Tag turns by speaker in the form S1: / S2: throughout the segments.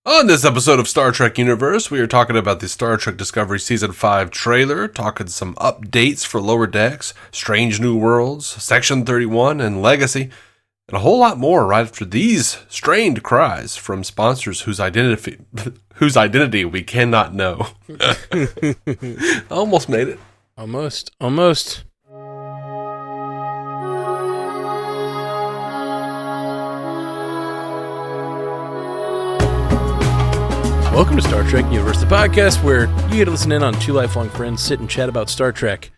S1: On this episode of Star Trek Universe, we are talking about the Star Trek Discovery Season 5 trailer, talking some updates for Lower Decks, Strange New Worlds, Section 31, and Legacy, and a whole lot more right after these strained cries from sponsors whose identity we cannot know. Almost made it.
S2: Almost. Welcome to Star Trek Universe, the podcast where you get to listen in on two lifelong friends sit and chat about Star Trek.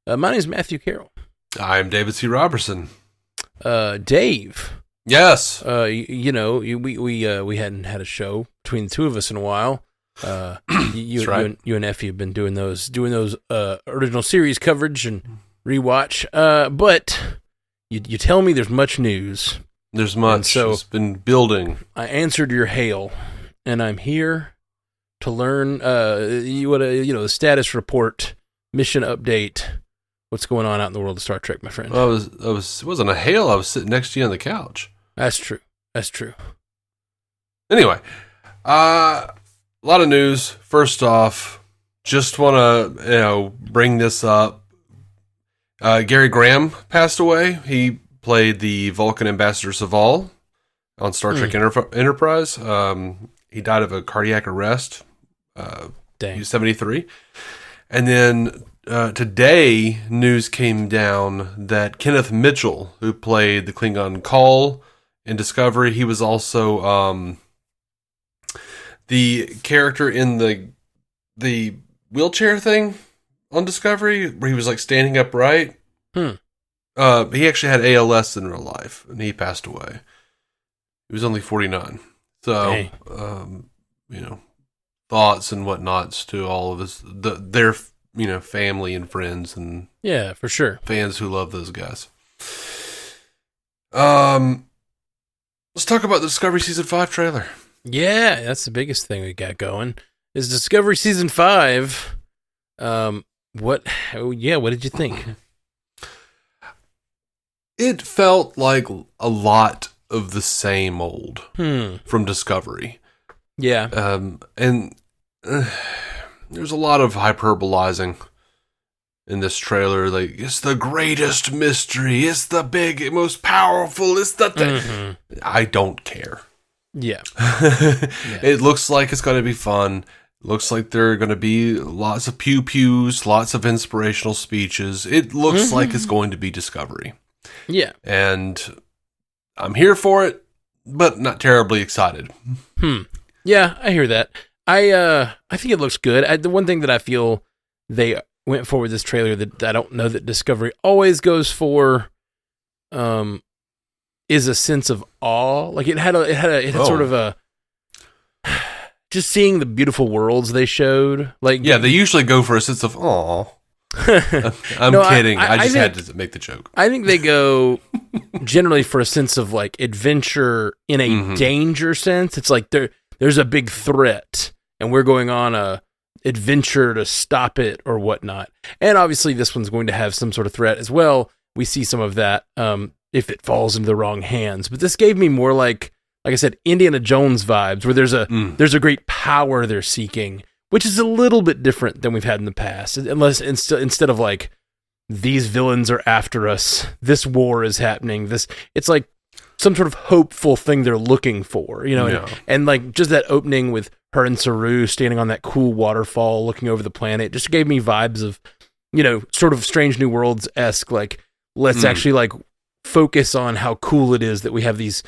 S2: My name is Matthew Carroll.
S1: I'm David C. Robertson.
S2: Dave.
S1: Yes.
S2: We hadn't had a show between the two of us in a while. You and Effie have been doing those original series coverage and rewatch. But you tell me there's much news.
S1: There's much. So it's been building.
S2: I answered your hail, and I'm here to learn the status report, mission update. What's going on out in the world of Star Trek, my friend?
S1: Well, it wasn't a hail. I was sitting next to you on the couch.
S2: That's true.
S1: Anyway, a lot of news. First off, just want to bring this up. Gary Graham passed away. He played the Vulcan Ambassador Saval on Star Trek Enterprise. He died of a cardiac arrest. He was 73. And then today, news came down that Kenneth Mitchell, who played the Klingon Call in Discovery, he was also the character in the wheelchair thing on Discovery, where he was like standing upright. He actually had ALS in real life, and he passed away. He was only 49. So, thoughts and whatnots to all of their family and friends and
S2: for sure,
S1: fans who love those guys. Let's talk about the Discovery Season 5 trailer.
S2: Yeah, that's the biggest thing we got going. Is Discovery Season 5. What did you think?
S1: It felt like a lot of the same old from Discovery.
S2: Yeah.
S1: And there's a lot of hyperbolizing in this trailer. Like, it's the greatest mystery. It's the big, most powerful. It's the thing. Mm-hmm. I don't care.
S2: Yeah.
S1: It looks like it's going to be fun. It looks like there are going to be lots of pew-pews, lots of inspirational speeches. It looks like it's going to be Discovery.
S2: Yeah.
S1: And I'm here for it, but not terribly excited.
S2: Yeah, I hear that. I think it looks good. The one thing that I feel they went for with this trailer that I don't know that Discovery always goes for, is a sense of awe. Like it had sort of a just seeing the beautiful worlds they showed. Like
S1: they usually go for a sense of awe. I'm kidding. I just had to make the joke.
S2: I think they go generally for a sense of like adventure in a danger sense. It's like there's a big threat and we're going on a adventure to stop it or whatnot. And obviously this one's going to have some sort of threat as well. We see some of that if it falls into the wrong hands. But this gave me more like I said, Indiana Jones vibes, where there's a great power they're seeking, which is a little bit different than we've had in the past. Unless instead of like, these villains are after us, this war is happening, it's like some sort of hopeful thing they're looking for, and like just that opening with her and Saru standing on that cool waterfall looking over the planet just gave me vibes of, sort of Strange New Worlds-esque, like, let's actually like focus on how cool it is that we have these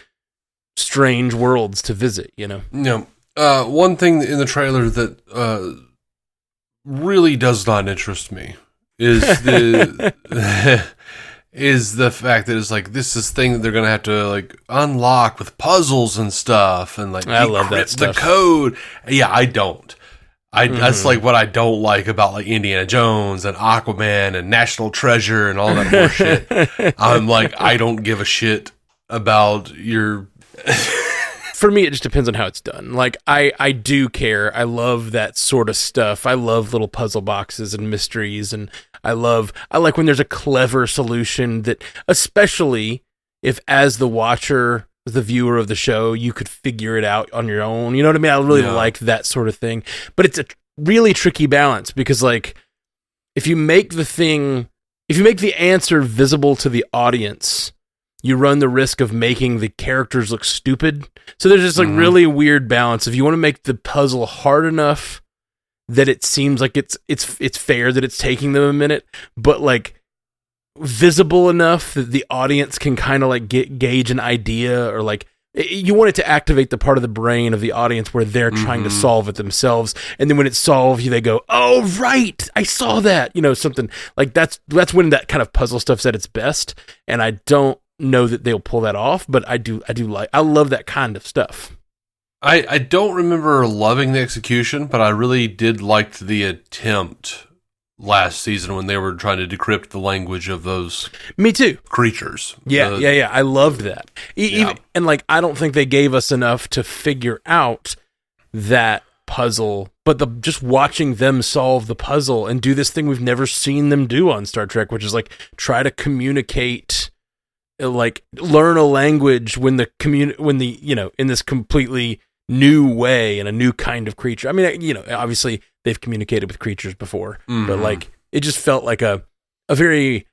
S2: strange worlds to visit,
S1: one thing in the trailer that really does not interest me is the fact that it's like this thing that they're gonna have to like unlock with puzzles and stuff and like
S2: I love that stuff.
S1: The code. Yeah, I don't. That's like what I don't like about like Indiana Jones and Aquaman and National Treasure and all that bullshit. I'm like, I don't give a shit about your.
S2: For me, it just depends on how it's done. Like, I do care. I love that sort of stuff. I love little puzzle boxes and mysteries, and I like when there's a clever solution that, especially if as the watcher, the viewer of the show, you could figure it out on your own. You know what I mean? I really like that sort of thing. But it's a really tricky balance because, like, if you make the answer visible to the audience, you run the risk of making the characters look stupid. So there's this like really weird balance. If you want to make the puzzle hard enough that it seems like it's fair that it's taking them a minute, but like visible enough that the audience can kind of like gauge an idea, or like you want it to activate the part of the brain of the audience where they're trying to solve it themselves, and then when it's solved, they go, "Oh right, I saw that." You know, something like that's when that kind of puzzle stuff's at its best. And I don't know that they'll pull that off, but I love that kind of stuff.
S1: I don't remember loving the execution, but I really did like the attempt last season when they were trying to decrypt the language of those
S2: Me too.
S1: creatures.
S2: Yeah. I loved that. And like, I don't think they gave us enough to figure out that puzzle, but just watching them solve the puzzle and do this thing we've never seen them do on Star Trek, which is like try to communicate, like learn a language in this completely new way and a new kind of creature. I mean, you know, obviously they've communicated with creatures before, but like it just felt like a very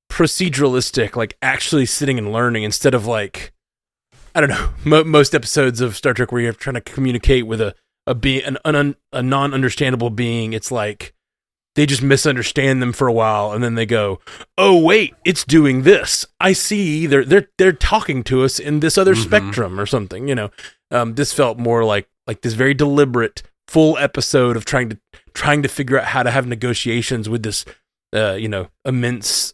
S2: proceduralistic, like actually sitting and learning instead of like, I don't know, most episodes of Star Trek where you're trying to communicate with a being, a non-understandable being. It's like they just misunderstand them for a while, and then they go, "Oh wait, it's doing this. I see. They're talking to us in this other spectrum or something." You know, this felt more like this very deliberate full episode of trying to figure out how to have negotiations with this, immense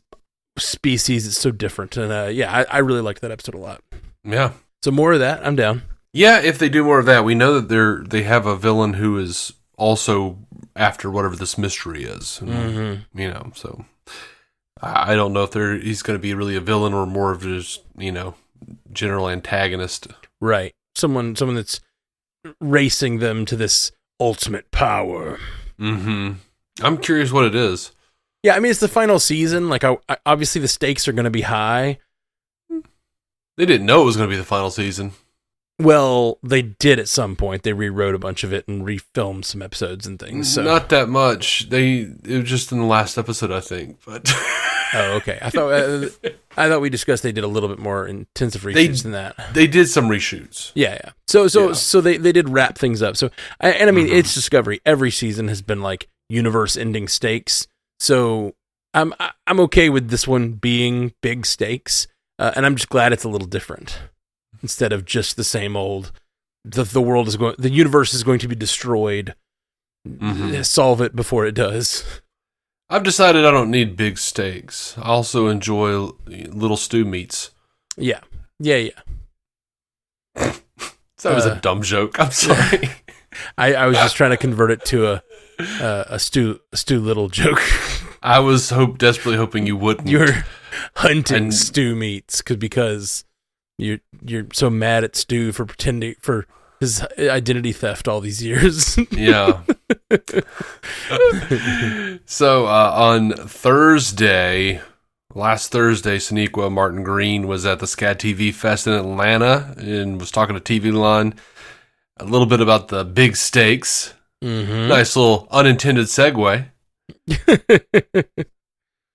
S2: species. It's so different, and I really liked that episode a lot.
S1: Yeah.
S2: So more of that, I'm down.
S1: Yeah, if they do more of that, we know that they have a villain who is also after whatever this mystery is. You know, so I don't know if he's going to be really a villain or more of just, you know, general antagonist. Right.
S2: Someone that's racing them to this ultimate power.
S1: I'm curious what it is.
S2: Yeah, I mean, it's the final season. Like, obviously the stakes are going to be high.
S1: They didn't know it was going to be the final season.
S2: Well, they did at some point. They rewrote a bunch of it and refilmed some episodes and things. So.
S1: Not that much. It was just in the last episode, I think. But
S2: oh, okay. I thought we discussed they did a little bit more intensive reshoots than that.
S1: They did some reshoots.
S2: Yeah. So they did wrap things up. So I mean, it's Discovery. Every season has been like universe-ending stakes. So I'm okay with this one being big stakes, and I'm just glad it's a little different. Instead of just the same old, the universe is going to be destroyed. Solve it before it does.
S1: I've decided I don't need big stakes. I also enjoy little stew meats.
S2: Yeah.
S1: That was a dumb joke. I'm sorry.
S2: I was just trying to convert it to a stew little joke.
S1: I was desperately hoping you wouldn't.
S2: You're hunting stew meats because you're so mad at Stu for pretending for his identity theft all these years.
S1: Yeah. So on last Thursday, Sonequa Martin Green was at the SCAD TV Fest in Atlanta and was talking to TV Line a little bit about the big stakes. Nice little unintended segue.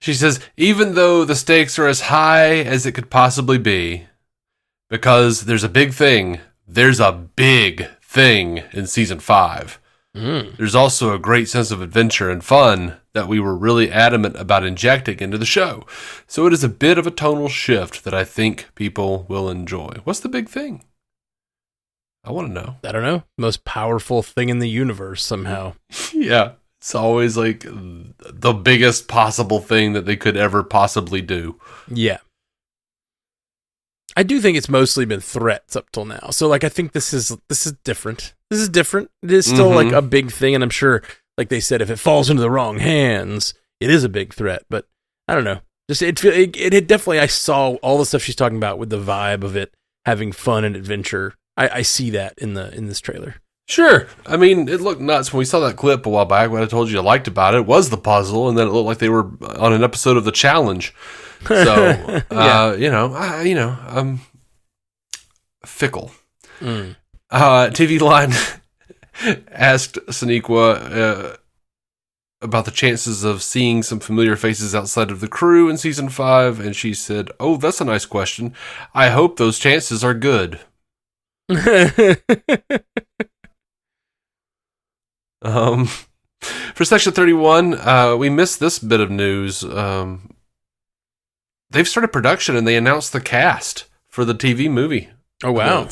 S1: She says, even though the stakes are as high as it could possibly be, because there's a big thing in season 5. There's also a great sense of adventure and fun that we were really adamant about injecting into the show. So it is a bit of a tonal shift that I think people will enjoy. What's the big thing? I want to know.
S2: I don't know. Most powerful thing in the universe somehow.
S1: Yeah. It's always like the biggest possible thing that they could ever possibly do.
S2: Yeah. I do think it's mostly been threats up till now. So like I think this is different. This is different. It is still like a big thing, and I'm sure, like they said, if it falls into the wrong hands, it is a big threat. But I don't know. Just it definitely, I saw all the stuff she's talking about with the vibe of it having fun and adventure. I see that in this trailer.
S1: Sure. I mean, it looked nuts when we saw that clip a while back. What I told you I liked about it was the puzzle, and then it looked like they were on an episode of The Challenge. So, fickle. TV Line asked Sonequa about the chances of seeing some familiar faces outside of the crew in season 5, and she said, "Oh, that's a nice question. I hope those chances are good." For Section 31, we missed this bit of news. They've started production and they announced the cast for the TV movie.
S2: Oh, wow.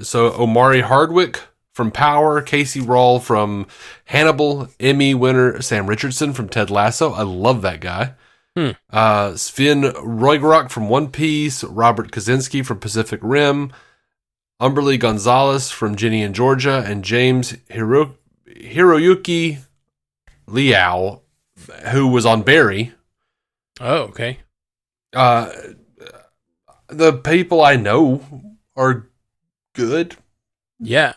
S1: So Omari Hardwick from Power, Casey Rawle from Hannibal, Emmy winner Sam Richardson from Ted Lasso. I love that guy. Sven Roigrok from One Piece, Robert Kaczynski from Pacific Rim, Umberly Gonzalez from Ginny and Georgia, and James Hiroyuki Liao, who was on Barry.
S2: Oh, okay.
S1: The people I know are good.
S2: Yeah.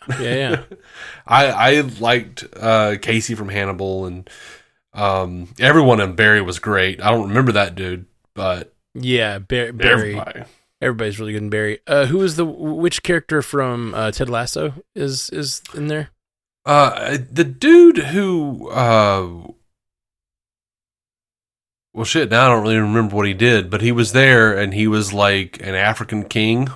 S1: I liked Casey from Hannibal, and everyone in Barry was great. I don't remember that dude, but
S2: yeah, Barry. Everybody's really good in Barry. Which character from Ted Lasso is in there?
S1: The dude who well, shit, now I don't really remember what he did, but he was there, and he was like an African king.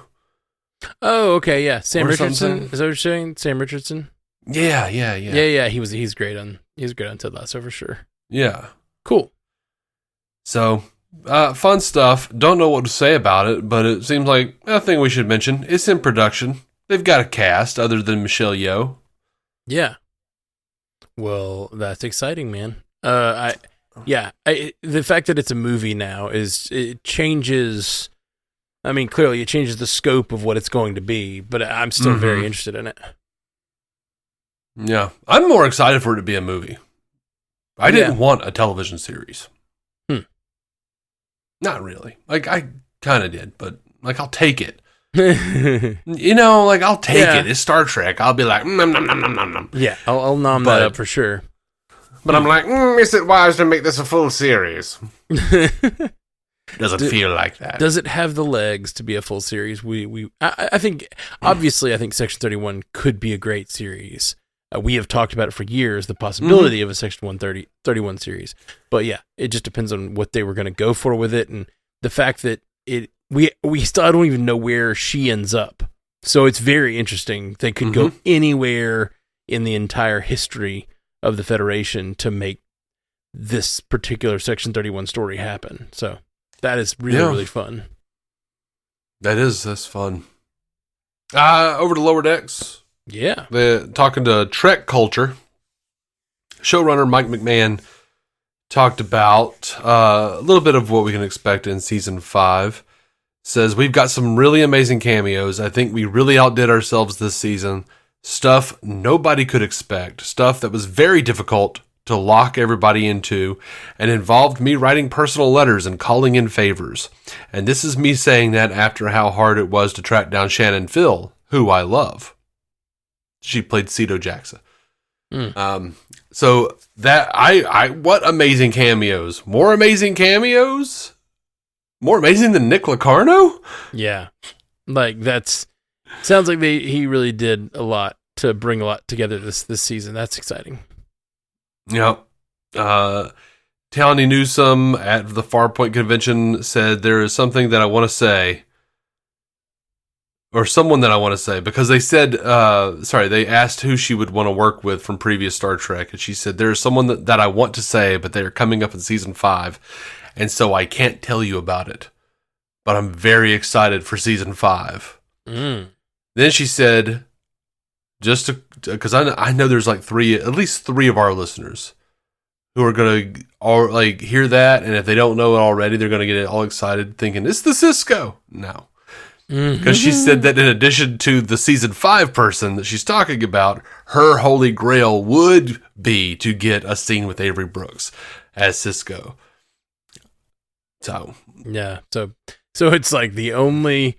S2: Oh, okay, yeah. Sam Richardson?
S1: Something.
S2: Is that what you're saying? Sam Richardson?
S1: Yeah.
S2: Yeah, he's great on Ted Lasso for sure.
S1: Yeah.
S2: Cool.
S1: So, fun stuff. Don't know what to say about it, but it seems like a thing we should mention. It's in production. They've got a cast other than Michelle Yeoh.
S2: Yeah. Well, that's exciting, man. The fact that it's a movie now it changes. I mean, clearly it changes the scope of what it's going to be, but I'm still very interested in it.
S1: Yeah. I'm more excited for it to be a movie. I didn't want a television series. Not really. Like, I kind of did, but, like, I'll take it. I'll take it. It's Star Trek. I'll be like, nom, nom, nom, nom, nom, nom.
S2: Yeah, I'll nom that up for sure.
S1: But I'm like, is it wise to make this a full series? Doesn't feel like that.
S2: Does it have the legs to be a full series? I think, obviously, I think Section 31 could be a great series. We have talked about it for years, the possibility of a Section 131 series. But yeah, it just depends on what they were going to go for with it, and the fact that we still don't even know where she ends up. So it's very interesting. They could go anywhere in the entire history of the Federation to make this particular Section 31 story happen. So that is really fun.
S1: That's fun. Over to Lower Decks.
S2: Yeah.
S1: They're talking to Trek Culture. Showrunner Mike McMahan talked about a little bit of what we can expect in season 5. Says, we've got some really amazing cameos. I think we really outdid ourselves this season. Stuff nobody could expect. Stuff that was very difficult to lock everybody into and involved me writing personal letters and calling in favors. And this is me saying that after how hard it was to track down Shannon Phil, who I love. She played Cedo Jackson. So that what amazing cameos. More amazing cameos? More amazing than Nick Locarno?
S2: Yeah. Like sounds like he really did a lot to bring a lot together this season. That's exciting.
S1: Yep. Tawny Newsome at the Farpoint convention said there is something that I want to say. Or someone that I want to say, because they said, they asked who she would want to work with from previous Star Trek, and she said, there's someone that I want to say, but they're coming up in season 5, and so I can't tell you about it, but I'm very excited for season 5. Then she said, because I know there's like at least three of our listeners who are going to hear that, and if they don't know it already, they're going to get all excited thinking, it's the Cisco. No. Because she said that in addition to the season 5 person that she's talking about, her holy grail would be to get a scene with Avery Brooks as Cisco. So
S2: yeah, so it's like the only.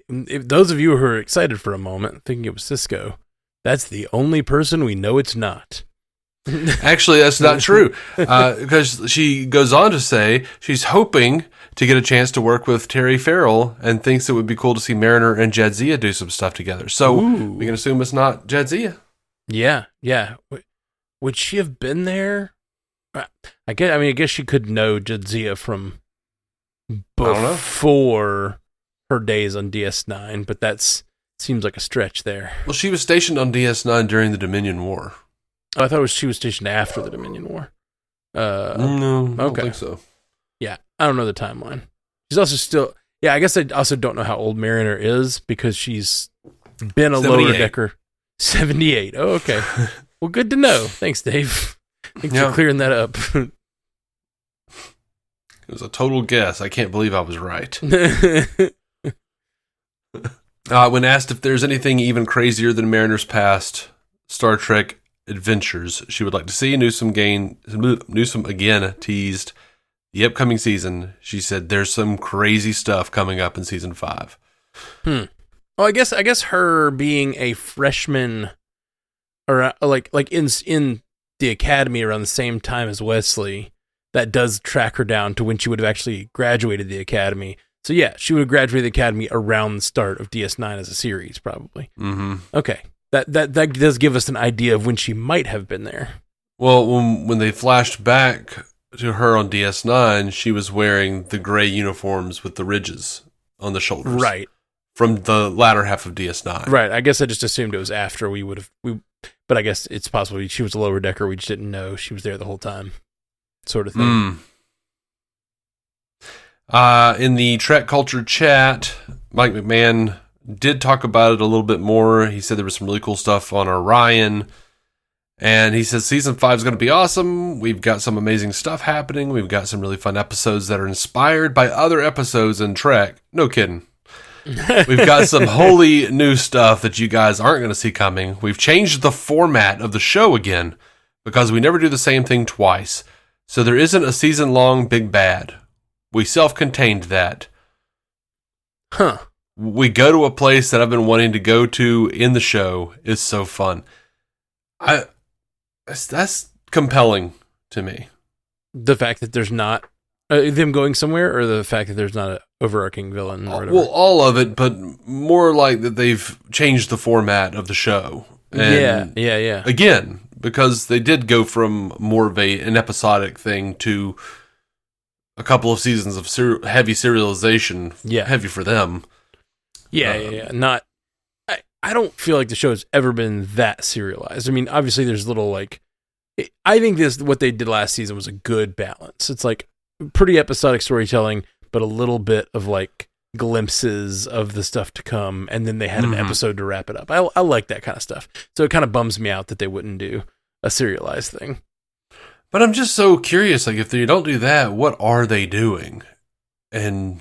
S2: If those of you who are excited for a moment, thinking it was Cisco, that's the only person we know it's not.
S1: Actually, that's not true, because she goes on to say she's hoping to get a chance to work with Terry Farrell and thinks it would be cool to see Mariner and Jadzia do some stuff together. So we can assume it's not Jadzia.
S2: Yeah. Would she have been there? I guess she could know Jadzia from before her days on DS9, but that seems like a stretch there.
S1: Well, she was stationed on DS9 during the Dominion War.
S2: Oh, I thought she was stationed after the Dominion War.
S1: No, I don't think so.
S2: Yeah, I don't know the timeline. She's also still... Yeah, I guess I also don't know how old Mariner is because she's been a lower decker. 78. Oh, okay. Well, good to know. Thanks, Dave. Thanks for clearing that up.
S1: It was a total guess. I can't believe I was right. When asked if there's anything even crazier than Mariner's past Star Trek adventures she would like to see, Newsome again teased the upcoming season. She said there's some crazy stuff coming up in season 5.
S2: Well, I guess her being a freshman, or like in the academy around the same time as Wesley, that does track her down to when she would have actually graduated the academy. So yeah, she would have graduated the academy around the start of DS9 as a series, probably. Mm-hmm. Okay, that does give us an idea of when she might have been there.
S1: Well, when they flashed back to her on DS9, she was wearing the gray uniforms with the ridges on the shoulders.
S2: Right.
S1: From the latter half of DS9.
S2: Right. I guess I just assumed it was after but I guess it's possible she was a lower decker. We just didn't know she was there the whole time. Sort of thing.
S1: In the Trek Culture chat, Mike McMahan did talk about it a little bit more. He said there was some really cool stuff on Orion. And he says season 5 is going to be awesome. We've got some amazing stuff happening. We've got some really fun episodes that are inspired by other episodes in Trek. No kidding. We've got some wholly new stuff that you guys aren't going to see coming. We've changed the format of the show again because we never do the same thing twice. So there isn't a season-long big bad. We self-contained that.
S2: Huh.
S1: We go to a place that I've been wanting to go to in the show. It's so fun. That's compelling to me.
S2: The fact that there's not them going somewhere, or the fact that there's not an overarching villain or whatever?
S1: Well, all of it, but more like that they've changed the format of the show. And
S2: yeah.
S1: Again, because they did go from more of an episodic thing to a couple of seasons of heavy serialization.
S2: Yeah.
S1: Heavy for them.
S2: Yeah. Not. I don't feel like the show's ever been that serialized. I mean, obviously there's little I think what they did last season was a good balance. It's like pretty episodic storytelling, but a little bit of glimpses of the stuff to come, and then they had an episode to wrap it up. I like that kind of stuff. So it kind of bums me out that they wouldn't do a serialized thing.
S1: But I'm just so curious, if they don't do that, what are they doing? And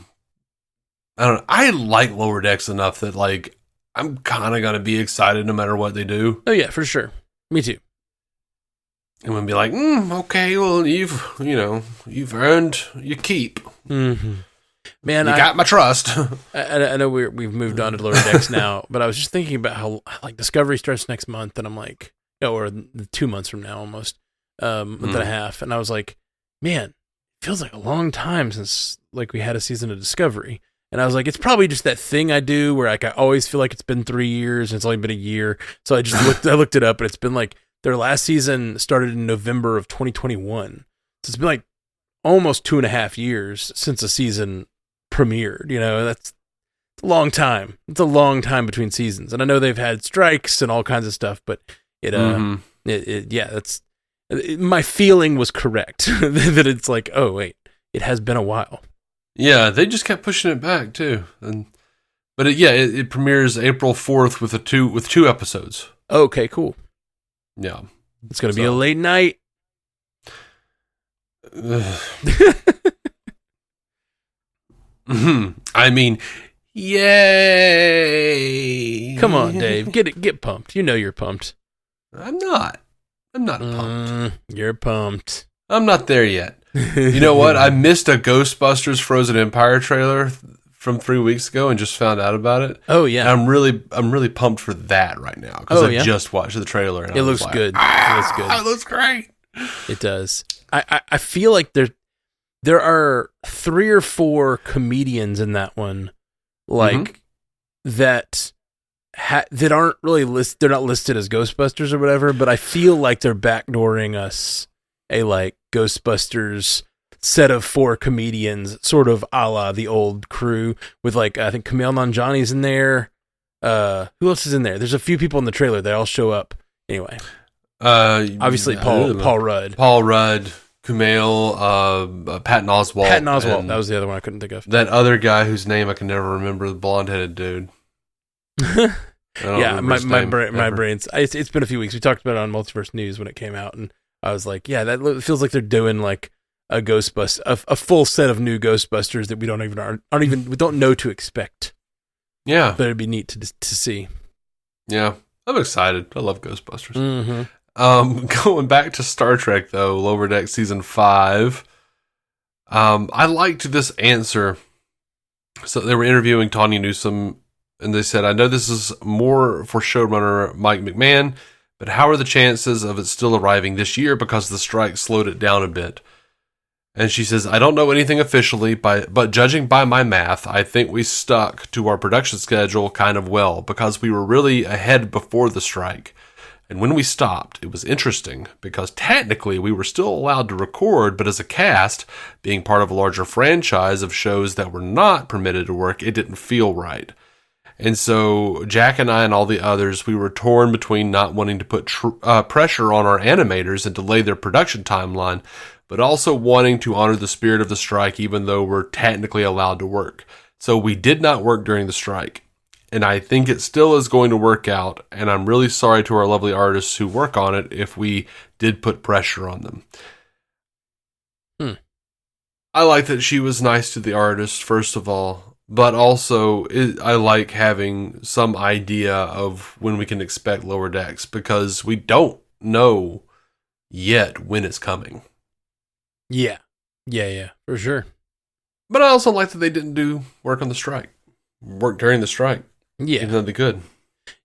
S1: I don't know. I like Lower Decks enough that I'm kind of going to be excited no matter what they do.
S2: Oh yeah, for sure. Me too.
S1: And we'll be like, okay, well, you've earned your keep.
S2: Mm-hmm. Man,
S1: you got my trust.
S2: I know we've moved on to Lower Decks now, but I was just thinking about how Discovery starts next month, and I'm like, or 2 months from now almost, month and a half, and I was like, man, it feels like a long time since we had a season of Discovery. And I was like, it's probably just that thing I do where I always feel like it's been 3 years and it's only been a year. So I just looked it up, and it's been their last season started in November of 2021. So it's been almost 2.5 years since a season premiered. That's a long time. It's a long time between seasons. And I know they've had strikes and all kinds of stuff, but my feeling was correct that it's oh wait, it has been a while.
S1: Yeah, they just kept pushing it back too, but it premieres April 4th with two episodes.
S2: Okay, cool.
S1: Yeah,
S2: it's gonna be a late night.
S1: I mean, yay!
S2: Come on, Dave, get pumped. You know you're pumped.
S1: I'm not pumped.
S2: You're pumped.
S1: I'm not there yet. You know what? I missed a Ghostbusters Frozen Empire trailer from 3 weeks ago and just found out about it.
S2: Oh yeah,
S1: and I'm really pumped for that right now because I just watched the trailer. And
S2: it looks good.
S1: It looks good. It looks great.
S2: It does. I feel like there are 3 or 4 comedians in that one, like that aren't really listed. They're not listed as Ghostbusters or whatever, but I feel like they're backdooring us a like Ghostbusters set of 4 comedians, sort of a la the old crew, with like I think Kumail Nanjiani's in there. Who else is in there? There's a few people in the trailer. They all show up anyway. Obviously Paul Rudd,
S1: Kumail, Patton Oswalt.
S2: That was the other one I couldn't think of.
S1: That other guy whose name I can never remember, the blonde-headed dude.
S2: Yeah, my brain's. It's been a few weeks. We talked about it on Multiverse News when it came out, and I was like, yeah, that feels like they're doing like a Ghostbusters, a full set of new Ghostbusters that we don't know to expect.
S1: Yeah,
S2: but it'd be neat to see.
S1: Yeah, I'm excited. I love Ghostbusters. Going back to Star Trek though, Lower Deck season 5. I liked this answer. So they were interviewing Tawny Newsome, and they said, "I know this is more for showrunner Mike McMahan, but how are the chances of it still arriving this year because the strike slowed it down a bit?" And she says, "I don't know anything officially, but judging by my math, I think we stuck to our production schedule kind of well because we were really ahead before the strike. And when we stopped, it was interesting because technically we were still allowed to record, but as a cast, being part of a larger franchise of shows that were not permitted to work, it didn't feel right. And so Jack and I and all the others, we were torn between not wanting to put pressure on our animators and delay their production timeline, but also wanting to honor the spirit of the strike even though we're technically allowed to work. So we did not work during the strike. And I think it still is going to work out, and I'm really sorry to our lovely artists who work on it if we did put pressure on them." I like that she was nice to the artists, first of all, but also I like having some idea of when we can expect Lower Decks, because we don't know yet when it's coming.
S2: Yeah, for sure.
S1: But I also like that they didn't do work on the strike. Work during the strike.
S2: Yeah,
S1: even though they could.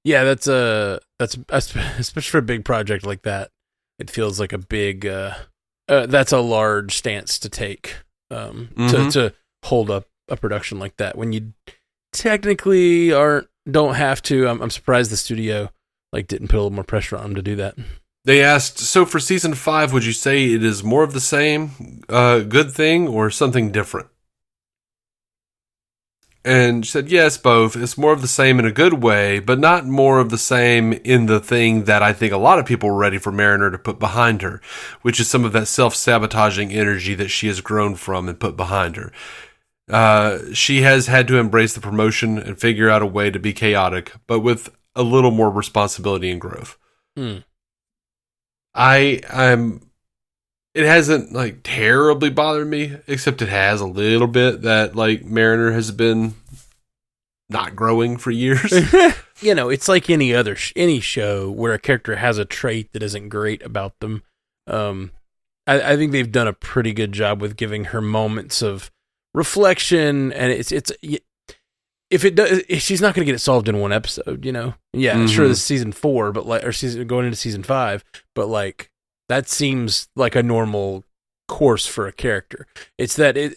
S2: Yeah, that's especially for a big project like that. It feels like a big. That's a large stance to take. To hold up a production like that when you technically don't have to. I'm surprised the studio didn't put a little more pressure on them to do that.
S1: They asked, so for season 5, would you say it is more of the same good thing or something different? And she said, yes, both. It's more of the same in a good way, but not more of the same in the thing that I think a lot of people were ready for Mariner to put behind her, which is some of that self-sabotaging energy that she has grown from and put behind her. She has had to embrace the promotion and figure out a way to be chaotic, but with a little more responsibility and growth. It hasn't terribly bothered me, except it has a little bit that Mariner has been not growing for years.
S2: It's like any show where a character has a trait that isn't great about them. I think they've done a pretty good job with giving her moments of reflection, and if she's not going to get it solved in one episode, sure, this is season 4, but going into season 5, but that seems like a normal course for a character. It's that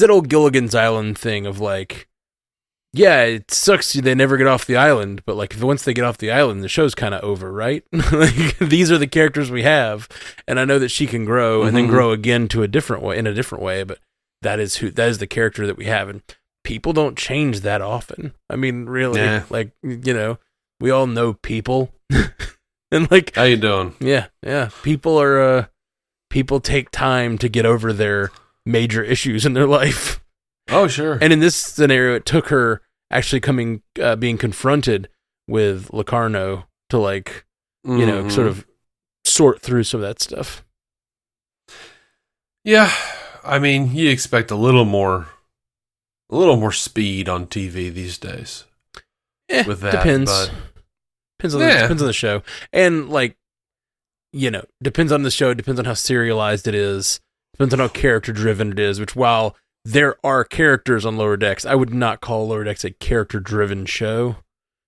S2: old Gilligan's Island thing of it sucks they never get off the island, but once they get off the island, the show's kind of over, right? These are the characters we have, and I know that she can grow and then grow again in a different way, but that is the character that we have, and people don't change that often. I mean, really, we all know people. And
S1: how you doing?
S2: Yeah. People take time to get over their major issues in their life.
S1: Oh, sure.
S2: And in this scenario, it took her actually being confronted with Locarno to sort of sort through some of that stuff.
S1: Yeah, I mean, you expect a little more speed on TV these days. With that,
S2: depends.
S1: But
S2: Depends on the show. And depends on the show, depends on how serialized it is, depends on how character driven it is, which while there are characters on Lower Decks, I would not call Lower Decks a character driven show.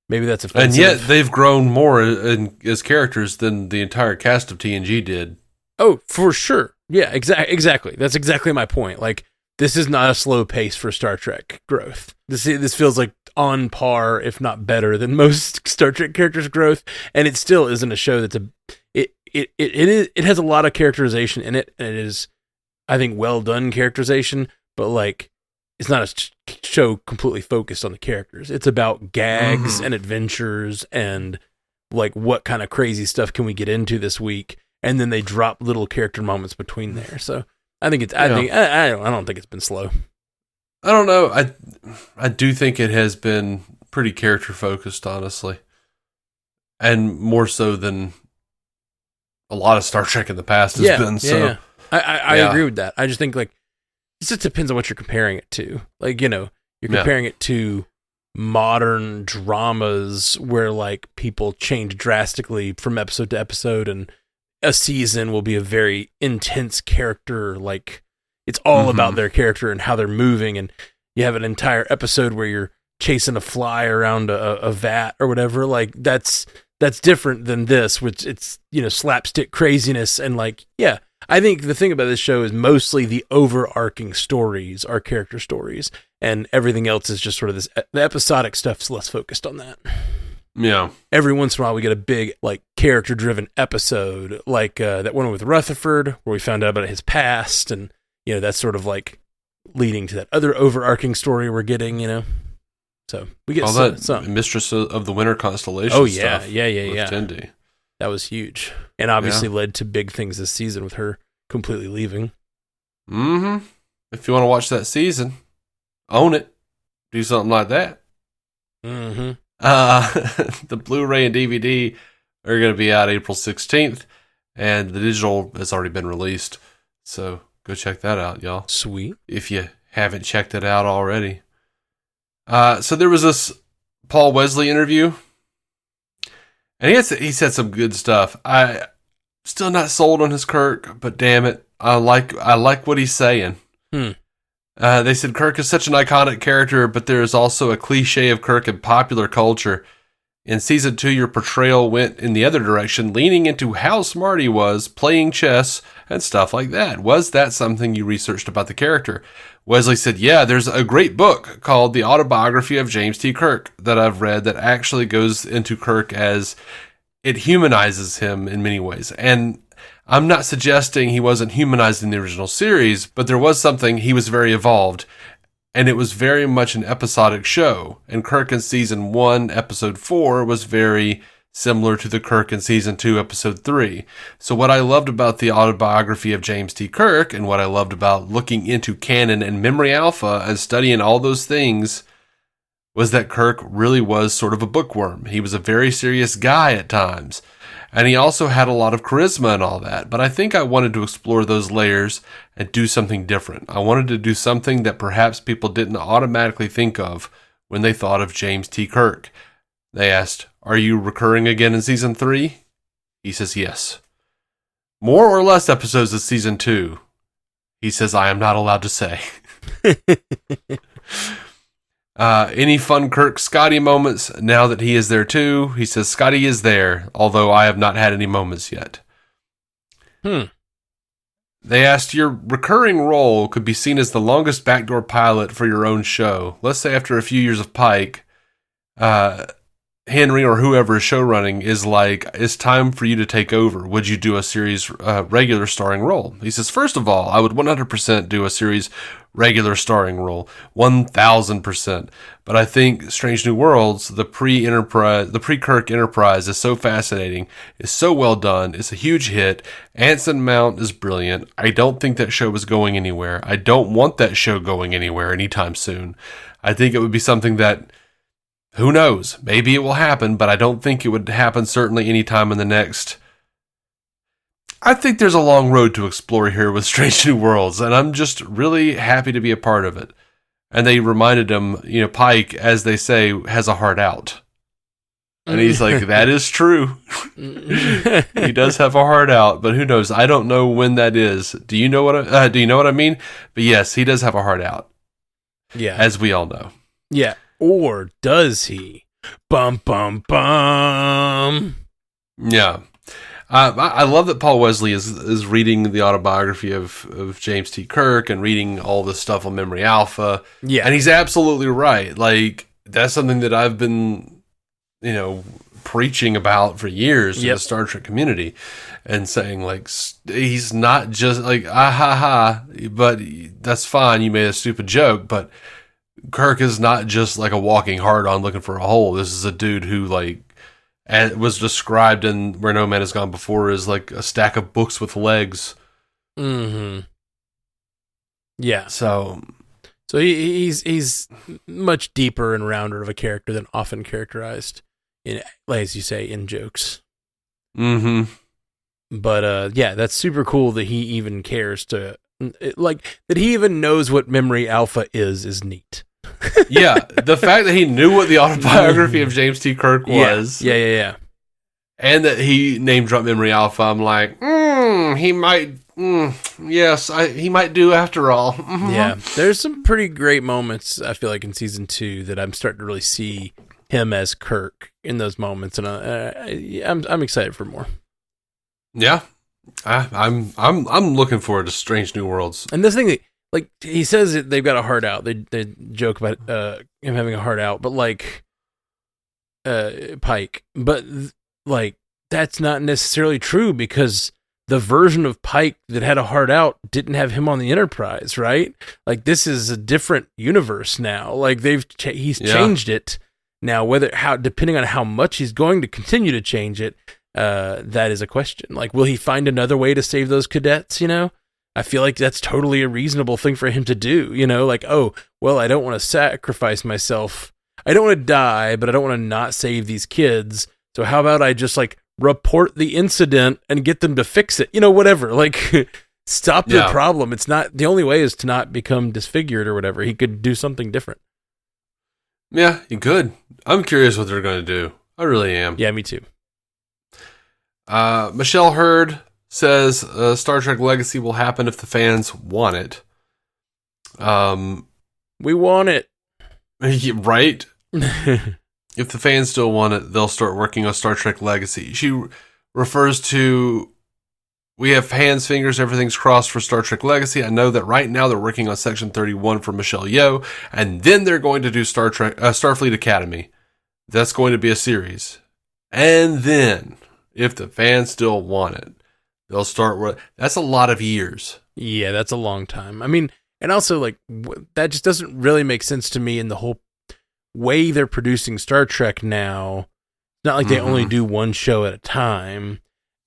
S2: Maybe that's offensive.
S1: And yet they've grown more as characters than the entire cast of TNG did.
S2: Oh, for sure. Yeah, exactly. That's exactly my point. Like, this is not a slow pace for Star Trek growth. This feels like on par, if not better, than most Star Trek characters' growth, and it still isn't a show that's it has a lot of characterization in it, and it is, I think, well done characterization, but like, it's not a show completely focused on the characters. It's about gags and adventures and like what kind of crazy stuff can we get into this week, and then they drop little character moments between there. So I think I don't think it's been slow.
S1: I don't know. I do think it has been pretty character focused, honestly, and more so than a lot of Star Trek in the past has been. So
S2: I agree with that. I just think like it just depends on what you're comparing it to. Like, you know, you're comparing it to modern dramas where like people change drastically from episode to episode, and a season will be a very intense character, like it's all about their character and how they're moving, and you have an entire episode where you're chasing a fly around a vat or whatever. Like that's different than this, which it's, you know, slapstick craziness. And like, yeah, I think the thing about this show is mostly the overarching stories are character stories, and everything else is just sort of this, the episodic stuff's less focused on that.
S1: Yeah.
S2: Every once in a while we get a big like character driven episode, like that one with Rutherford where we found out about his past, and you know, that's sort of like leading to that other overarching story we're getting, you know. So we get some
S1: Mistress of the Winter Constellation.
S2: Oh yeah,
S1: stuff
S2: yeah.
S1: Tendi.
S2: That was huge, and obviously led to big things this season with her completely leaving.
S1: Mm-hmm. If you want to watch that season, own it. Do something like that.
S2: Mm-hmm.
S1: The Blu-ray and DVD are going to be out April 16th, and the digital has already been released. So go check that out, y'all.
S2: Sweet.
S1: If you haven't checked it out already. So there was this Paul Wesley interview, and he said some good stuff. I still not sold on his Kirk, but damn it, I like what he's saying. They said Kirk is such an iconic character, but there is also a cliche of Kirk in popular culture. In season 2, your portrayal went in the other direction, leaning into how smart he was, playing chess, and stuff like that. Was that something you researched about the character? Wesley said, yeah, there's a great book called The Autobiography of James T. Kirk that I've read that actually goes into Kirk as it humanizes him in many ways. And I'm not suggesting he wasn't humanized in the original series, but there was something, he was very evolved. And it was very much an episodic show. And Kirk in season 1, episode 4 was very similar to the Kirk in season 2, episode 3. So what I loved about the autobiography of James T. Kirk, and what I loved about looking into canon and Memory Alpha and studying all those things, was that Kirk really was sort of a bookworm. He was a very serious guy at times. And he also had a lot of charisma and all that. But I think I wanted to explore those layers and do something different. I wanted to do something that perhaps people didn't automatically think of when they thought of James T. Kirk. They asked, are you recurring again in season 3? He says, yes. More or less episodes of season 2? He says, I am not allowed to say. Any fun Kirk Scotty moments now that he is there too? He says, Scotty is there, although I have not had any moments yet. They asked, your recurring role could be seen as the longest backdoor pilot for your own show. Let's say after a few years of Pike, Henry or whoever is show running is like, it's time for you to take over. Would you do a series regular starring role? He says, first of all, I would 100% do a series regular starring role, 1000%. But I think Strange New Worlds, the pre-Kirk Enterprise is so fascinating, is so well done, it's a huge hit. Anson Mount is brilliant. I don't think that show is going anywhere. I don't want that show going anywhere anytime soon. I think it would be something that, who knows, maybe it will happen, but I don't think it would happen certainly anytime in the next. I think there's a long road to explore here with Strange New Worlds, and I'm just really happy to be a part of it. And they reminded him, Pike, as they say, has a heart out. And he's like, that is true. He does have a heart out, but who knows? I don't know when that is. Do you know what I mean? But yes, he does have a heart out.
S2: Yeah.
S1: As we all know.
S2: Yeah. Or does he? Bum, bum, bum.
S1: Yeah. I love that Paul Wesley is reading the autobiography of James T. Kirk and reading all this stuff on Memory Alpha.
S2: Yeah.
S1: And he's absolutely right. Like, that's something that I've been, preaching about for years in the Star Trek community and saying, like, he's not just like, but that's fine. You made a stupid joke, but Kirk is not just like a walking hard-on looking for a hole. This is a dude who, like, was described in Where No Man Has Gone Before as like a stack of books with legs.
S2: Mm-hmm. Yeah.
S1: So
S2: he's much deeper and rounder of a character than often characterized in, as you say, in jokes.
S1: Mm-hmm.
S2: But that's super cool that he even cares that he even knows what Memory Alpha is neat.
S1: Yeah, the fact that he knew what the autobiography of James T. Kirk was.
S2: Yeah.
S1: And that he name dropped Memory Alpha. I'm like, he might, he might do after all. Mm-hmm.
S2: Yeah, there's some pretty great moments, I feel like, in season 2 that I'm starting to really see him as Kirk in those moments, and I'm excited for more.
S1: Yeah, I'm looking forward to Strange New Worlds.
S2: And this thing, like, he says that they've got a heart out. They joke about him having a heart out, but like Pike, but like that's not necessarily true because the version of Pike that had a heart out didn't have him on the Enterprise, right? Like, this is a different universe now. Like, he's changed it now. Depending on how much he's going to continue to change it, that is a question. Like, will he find another way to save those cadets? I feel like that's totally a reasonable thing for him to do. Like, oh, well, I don't want to sacrifice myself. I don't want to die, but I don't want to not save these kids. So how about I just like report the incident and get them to fix it? Whatever. Like, stop the problem. It's not, the only way is to not become disfigured or whatever. He could do something different.
S1: Yeah, he could. I'm curious what they're going to do. I really am.
S2: Yeah, me too.
S1: Michelle Hurd says Star Trek Legacy will happen if the fans want it.
S2: We want it.
S1: Right? If the fans still want it, they'll start working on Star Trek Legacy. She refers to, we have hands, fingers, everything's crossed for Star Trek Legacy. I know that right now they're working on Section 31 for Michelle Yeoh, and then they're going to do Starfleet Academy. That's going to be a series. And then, if the fans still want it, they'll start. That's a lot of years.
S2: Yeah, that's a long time. I mean, and also, like, that just doesn't really make sense to me in the whole way they're producing Star Trek now. It's not like they only do one show at a time,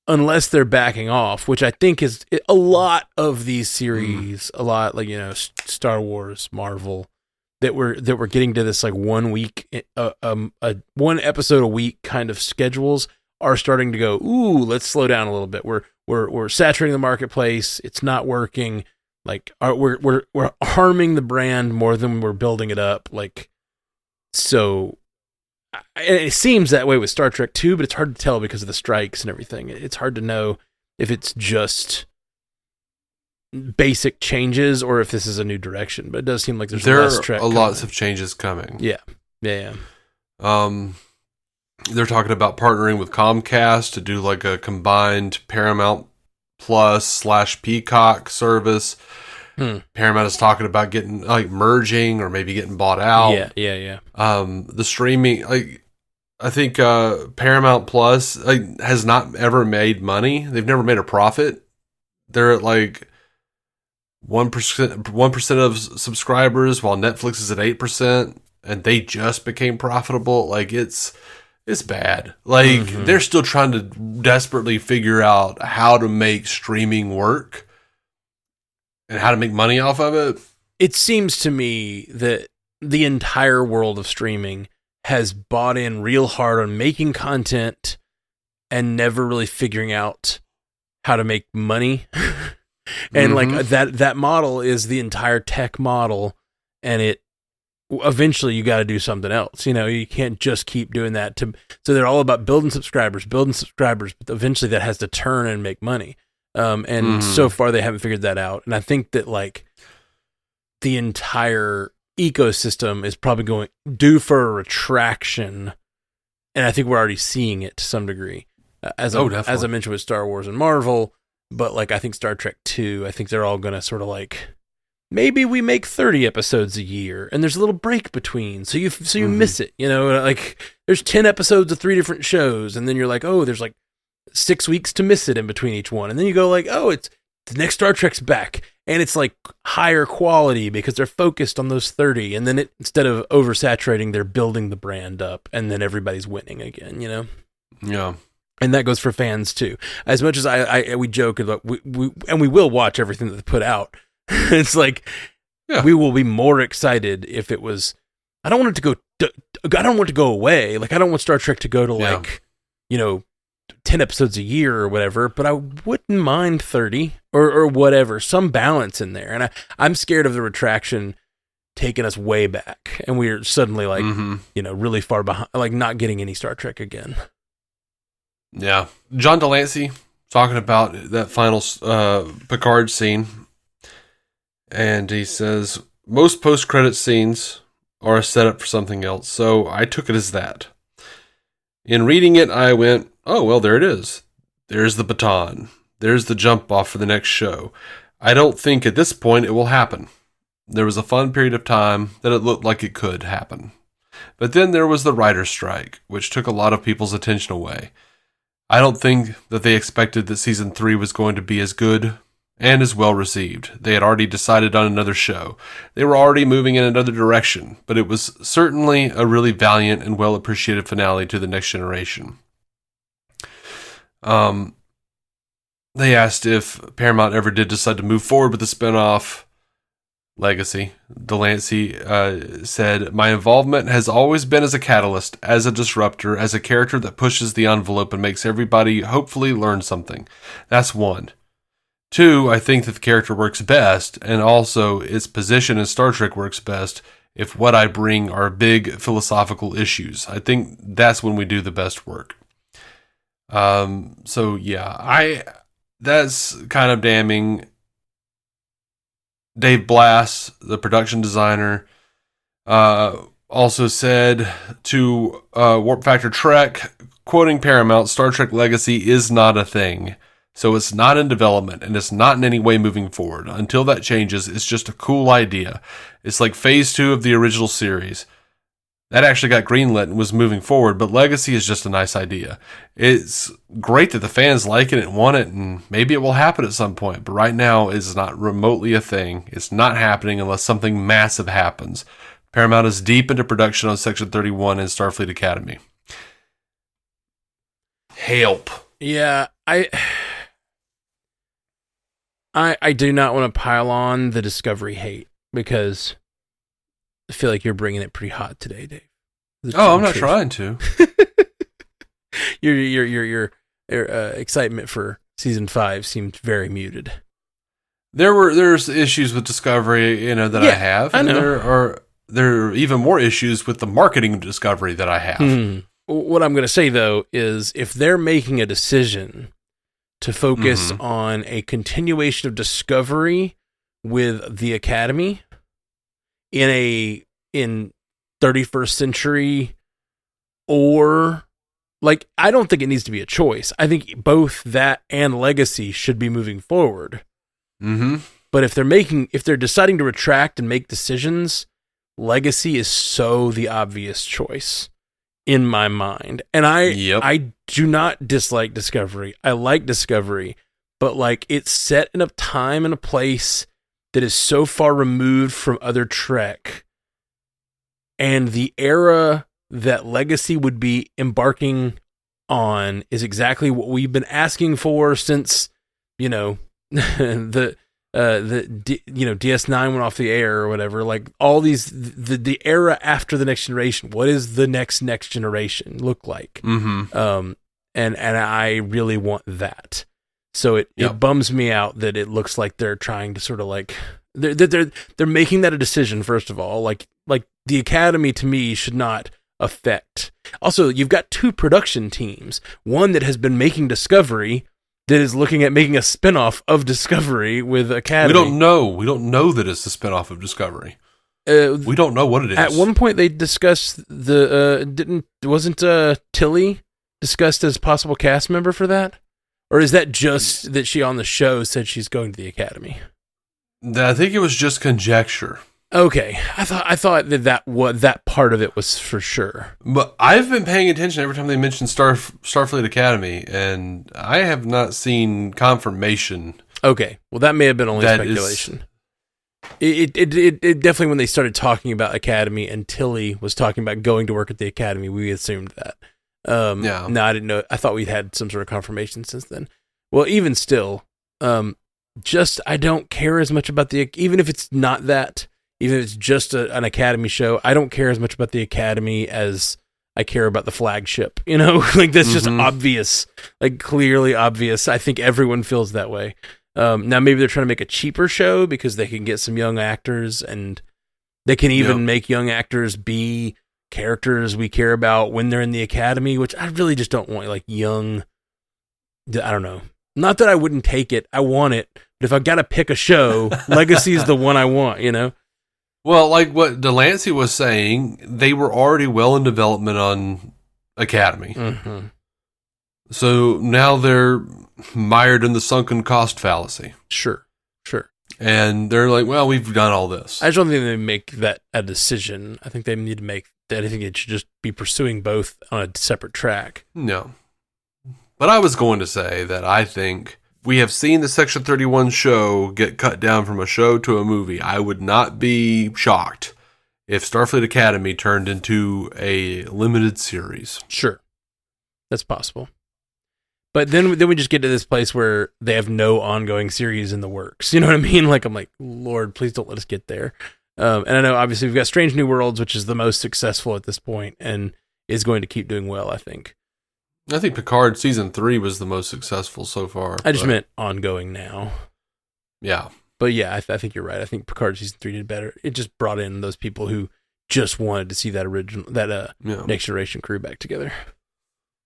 S2: unless they're backing off, which I think is a lot of these series, a lot like, Star Wars, Marvel, that we're getting to this like 1 week, one episode a week kind of schedules are starting to go, ooh, let's slow down a little bit. We're saturating the marketplace. It's not working. Like, we're harming the brand more than we're building it up. Like, so it seems that way with Star Trek too, but it's hard to tell because of the strikes and everything. It's hard to know if it's just basic changes or if this is a new direction. But it does seem like there's less Trek coming.
S1: Lots of changes coming.
S2: Yeah.
S1: They're talking about partnering with Comcast to do like a combined Paramount Plus / Peacock service. Paramount is talking about getting like merging or maybe getting bought out.
S2: Yeah.
S1: The streaming, like, I think Paramount Plus has not ever made money. They've never made a profit. They're at like 1% of subscribers, while Netflix is at 8%, and they just became profitable. Like, it's bad. Like, they're still trying to desperately figure out how to make streaming work and how to make money off of it.
S2: It seems to me that the entire world of streaming has bought in real hard on making content and never really figuring out how to make money. And like that model is the entire tech model, and it eventually you got to do something else. You can't just keep doing that. So they're all about building subscribers, but eventually that has to turn and make money. And so far they haven't figured that out. And I think that like the entire ecosystem is probably due for a retraction. And I think we're already seeing it to some degree. as I mentioned with Star Wars and Marvel, but like I think Star Trek 2, I think they're all going to sort of like, maybe we make 30 episodes a year and there's a little break between. So you miss it, like there's 10 episodes of 3 different shows. And then you're like, oh, there's like 6 weeks to miss it in between each one. And then you go like, oh, it's the next Star Trek's back. And it's like higher quality because they're focused on those 30. And then instead of oversaturating, they're building the brand up and then everybody's winning again,
S1: Yeah.
S2: And that goes for fans too. As much as we joke about, we will watch everything that they put out. It's like, we will be more excited if it was, I don't want it to go away. Like I don't want Star Trek to go to like, 10 episodes a year or whatever, but I wouldn't mind 30 or whatever, some balance in there. And I'm scared of the retraction taking us way back. And we're suddenly like, really far behind, like not getting any Star Trek again.
S1: Yeah. John Delancey talking about that final Picard scene. And he says, most post-credit scenes are a setup for something else. So I took it as that. In reading it, I went, oh, well, there it is. There's the baton. There's the jump off for the next show. I don't think at this point it will happen. There was a fun period of time that it looked like it could happen. But then there was the writer's strike, which took a lot of people's attention away. I don't think that they expected that season 3 was going to be as good and as well received. They had already decided on another show. They were already moving in another direction, but it was certainly a really valiant and well appreciated finale to The Next Generation. They asked if Paramount ever did decide to move forward with the spinoff Legacy. Delancey said, my involvement has always been as a catalyst, as a disruptor, as a character that pushes the envelope and makes everybody hopefully learn something. That's one. 2, I think that the character works best, and also its position in Star Trek works best if what I bring are big philosophical issues. I think that's when we do the best work. So yeah, that's kind of damning. Dave Blass, the production designer, also said to Warp Factor Trek, quoting Paramount, Star Trek Legacy is not a thing. So it's not in development, and it's not in any way moving forward. Until that changes, it's just a cool idea. It's like phase 2 of the original series. That actually got greenlit and was moving forward, but Legacy is just a nice idea. It's great that the fans like it and want it, and maybe it will happen at some point, but right now it's not remotely a thing. It's not happening unless something massive happens. Paramount is deep into production on Section 31 in Starfleet Academy. Help.
S2: Yeah, I do not want to pile on the Discovery hate because I feel like you're bringing it pretty hot today, Dave.
S1: I'm not trying to.
S2: Your excitement for season 5 seemed very muted.
S1: There's issues with Discovery, that I have, and
S2: I know.
S1: there are even more issues with the marketing of Discovery that I have.
S2: What I'm going to say though is if they're making a decision to focus on a continuation of Discovery with the Academy in 31st century, or like, I don't think it needs to be a choice. I think both that and Legacy should be moving forward. But if they're deciding to retract and make decisions, Legacy is so the obvious choice in my mind. And I do not dislike Discovery. I like Discovery, but like it's set in a time and a place that is so far removed from other Trek, and the era that Legacy would be embarking on is exactly what we've been asking for since the DS9 went off the air or whatever. Like all these, the era after the Next Generation. What is the next generation look like? And I really want that. So it bums me out that it looks like they're trying to sort of like they're making that a decision. First of all, like the Academy to me should not affect. Also, you've got 2 production teams. One that has been making Discovery, that is looking at making a spinoff of Discovery with Academy.
S1: We don't know that it's the spinoff of Discovery. We don't know what it is.
S2: At one point, they discussed wasn't Tilly discussed as possible cast member for that? Or is that just that she on the show said she's going to the Academy?
S1: I think it was just conjecture.
S2: Okay, I thought that part of it was for sure.
S1: But I've been paying attention every time they mention Starfleet Academy, and I have not seen confirmation.
S2: Okay, well that may have been only speculation. It definitely, when they started talking about Academy and Tilly was talking about going to work at the Academy, we assumed that. No, I didn't know. I thought we'd had some sort of confirmation since then. Well, even still, I don't care as much about even if it's not that. Even if it's just an Academy show, I don't care as much about the Academy as I care about the flagship. You know, like that's just obvious, like clearly obvious. I think everyone feels that way. Now maybe they're trying to make a cheaper show because they can get some young actors, and they can even make young actors be characters we care about when they're in the Academy, which I really just don't want, like young. I don't know. Not that I wouldn't take it. I want it. But if I've got to pick a show, Legacy is the one I want, you know?
S1: Well, like what Lancie was saying, they were already well in development on Academy.
S2: Mm-hmm.
S1: So now they're mired in the sunken cost fallacy.
S2: Sure.
S1: And they're like, well, we've done all this.
S2: I just don't think they make that a decision. I think they need to make that. I think it should just be pursuing both on a separate track.
S1: No. But I was going to say that I think we have seen the Section 31 show get cut down from a show to a movie. I would not be shocked if Starfleet Academy turned into a limited series.
S2: Sure. That's possible. But then we just get to this place where they have no ongoing series in the works. You know what I mean? Like, I'm like, Lord, please don't let us get there. And I know, obviously, we've got Strange New Worlds, which is the most successful at this point and is going to keep doing well, I think.
S1: I think Picard Season 3 was the most successful so far.
S2: I just meant ongoing now.
S1: Yeah.
S2: But yeah, I think you're right. I think Picard Season 3 did better. It just brought in those people who just wanted to see that Next Generation crew back together.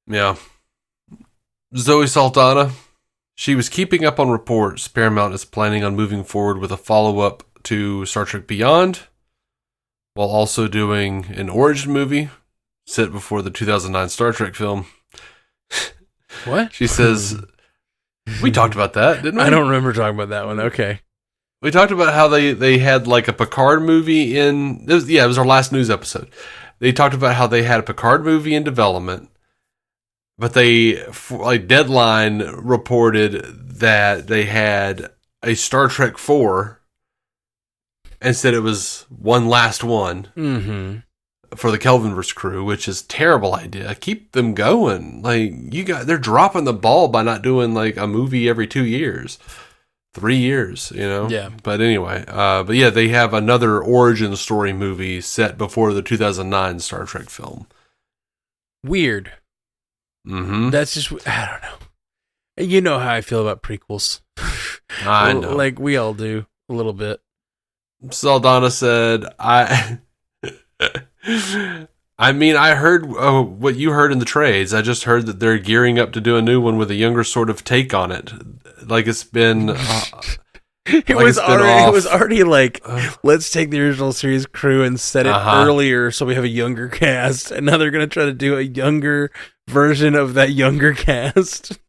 S1: Yeah. Zoe Saldana, she was keeping up on reports Paramount is planning on moving forward with a follow-up to Star Trek Beyond, while also doing an origin movie set before the 2009 Star Trek film.
S2: What?
S1: She says, we talked about that, didn't we?
S2: I don't remember talking about that one. Okay.
S1: We talked about how they had like a Picard movie it was our last news episode. They talked about how they had a Picard movie in development, but Deadline reported that they had a Star Trek 4 and said it was one last one for the Kelvinverse crew, which is a terrible idea. Keep them going. Like, they're dropping the ball by not doing like a movie every 2 years, 3 years, you know?
S2: Yeah.
S1: But anyway, they have another origin story movie set before the 2009 Star Trek film.
S2: Weird.
S1: Mm-hmm.
S2: That's just, I don't know. You know how I feel about prequels.
S1: I know.
S2: Like, we all do, a little bit.
S1: Saldana said, I heard what you heard in the trades. I just heard that they're gearing up to do a new one with a younger sort of take on it. Like, it's been...
S2: It was already like, let's take the original series crew and set it earlier so we have a younger cast. And now they're going to try to do a younger version of that younger cast.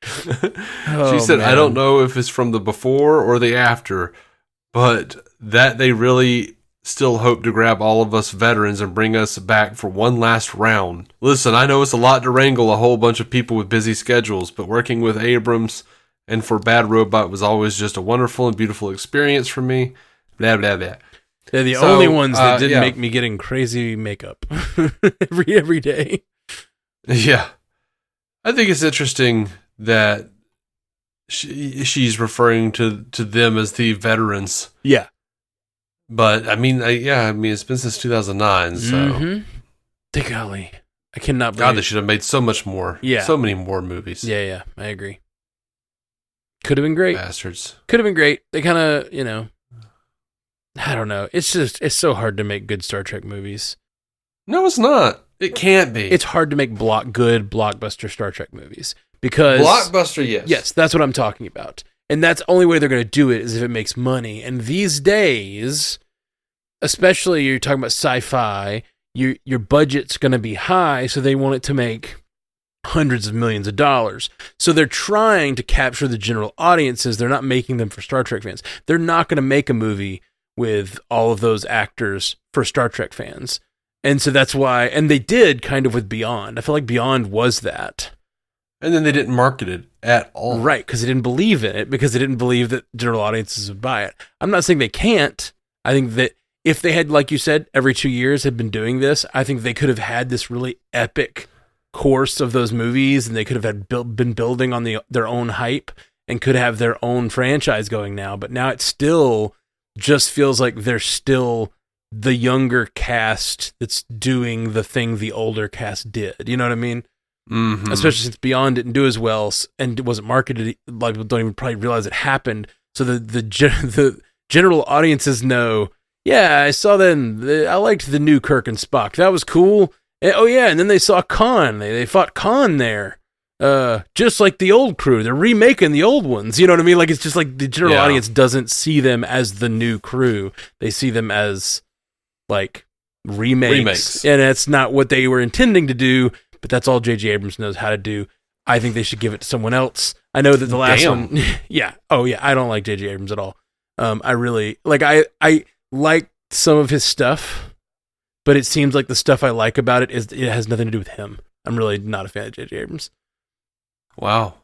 S1: She said, I don't know if it's from the before or the after, but that they really still hope to grab all of us veterans and bring us back for one last round. Listen, I know it's a lot to wrangle a whole bunch of people with busy schedules, but working with Abrams and for Bad Robot was always just a wonderful and beautiful experience for me. Blah, blah, blah.
S2: They're the only ones that didn't make me getting crazy makeup every day.
S1: Yeah. I think it's interesting that she's referring to them as the veterans.
S2: Yeah.
S1: But, it's been since 2009, so...
S2: Mm-hmm. Golly. I cannot believe...
S1: God, they should have made so much more.
S2: Yeah.
S1: So many more movies.
S2: Yeah, I agree. Could have been great.
S1: Bastards.
S2: Could have been great. They kind of, I don't know. It's so hard to make good Star Trek movies.
S1: No, it's not. It can't be.
S2: It's hard to make good blockbuster Star Trek movies. Because...
S1: Blockbuster, yes.
S2: Yes, that's what I'm talking about. And that's the only way they're going to do it is if it makes money. And these days, especially you're talking about sci-fi, your budget's going to be high, so they want it to make hundreds of millions of dollars. So they're trying to capture the general audiences. They're not making them for Star Trek fans. They're not going to make a movie with all of those actors for Star Trek fans. And so that's why, and they did kind of with Beyond. I feel like Beyond was that.
S1: And then they didn't market it at all.
S2: Right, because they didn't believe in it, because they didn't believe that general audiences would buy it. I'm not saying they can't. I think that if they had, like you said, every 2 years had been doing this, I think they could have had this really epic course of those movies, and they could have been building on their own hype and could have their own franchise going now. But now it still just feels like they're still the younger cast that's doing the thing the older cast did. You know what I mean?
S1: Mm-hmm.
S2: Especially since Beyond didn't do as well and it wasn't marketed. Like, people don't even probably realize it happened. So the general audiences know, yeah, I saw that. I liked the new Kirk and Spock. That was cool. Oh yeah, and then they saw Khan. They fought Khan there. Just like the old crew. They're remaking the old ones. You know what I mean? Like, it's just like the general audience doesn't see them as the new crew. They see them as like remakes. And that's not what they were intending to do. But that's all J.J. Abrams knows how to do. I think they should give it to someone else. I know that the last one... Yeah. Oh, yeah. I don't like J.J. Abrams at all. I really... Like, I like some of his stuff, but it seems like the stuff I like about it has nothing to do with him. I'm really not a fan of J.J. Abrams.
S1: Wow.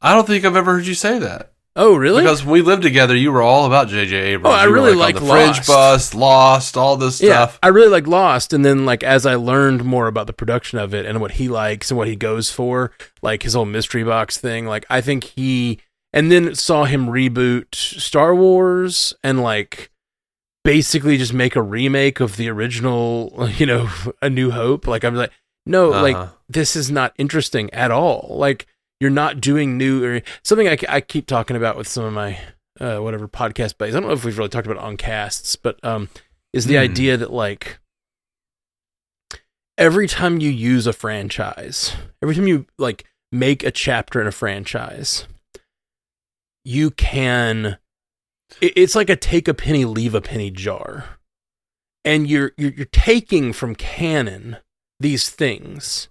S1: I don't think I've ever heard you say that.
S2: Oh, really?
S1: Because when we lived together, you were all about J.J. Abrams.
S2: Oh, I really
S1: liked
S2: liked
S1: the Fringe
S2: Lost.
S1: Bus, Lost, all this stuff.
S2: I really like Lost, and then like as I learned more about the production of it and what he likes and what he goes for, like his whole mystery box thing, like I think and then saw him reboot Star Wars and like basically just make a remake of the original, you know, A New Hope. Like I'm like, no, like this is not interesting at all. Like, you're not doing new or something I keep talking about with some of my whatever podcast buddies. I don't know if we've really talked about it on casts, but is the idea that like every time you use a franchise, every time you like make a chapter in a franchise, you can. It's like a take a penny, leave a penny jar, and you're taking from canon these things.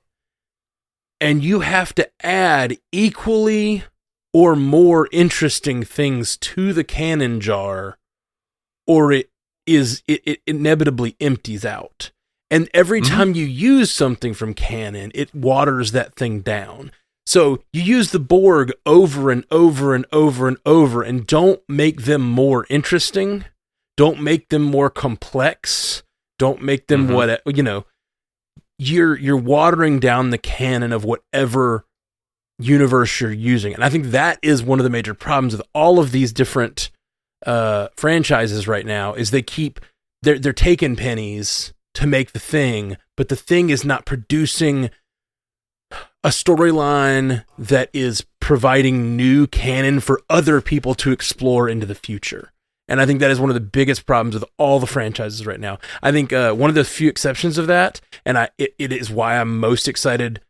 S2: And you have to add equally or more interesting things to the canon jar, or it inevitably empties out. And every time you use something from canon, it waters that thing down. So you use the Borg over and over and over and over, and don't make them more interesting. Don't make them more complex. Don't make them You're watering down the canon of whatever universe you're using. And I think that is one of the major problems with all of these different franchises right now is they're taking pennies to make the thing, but the thing is not producing a storyline that is providing new canon for other people to explore into the future. And I think that is one of the biggest problems with all the franchises right now. I think one of the few exceptions of that, and it is why I'm most excited.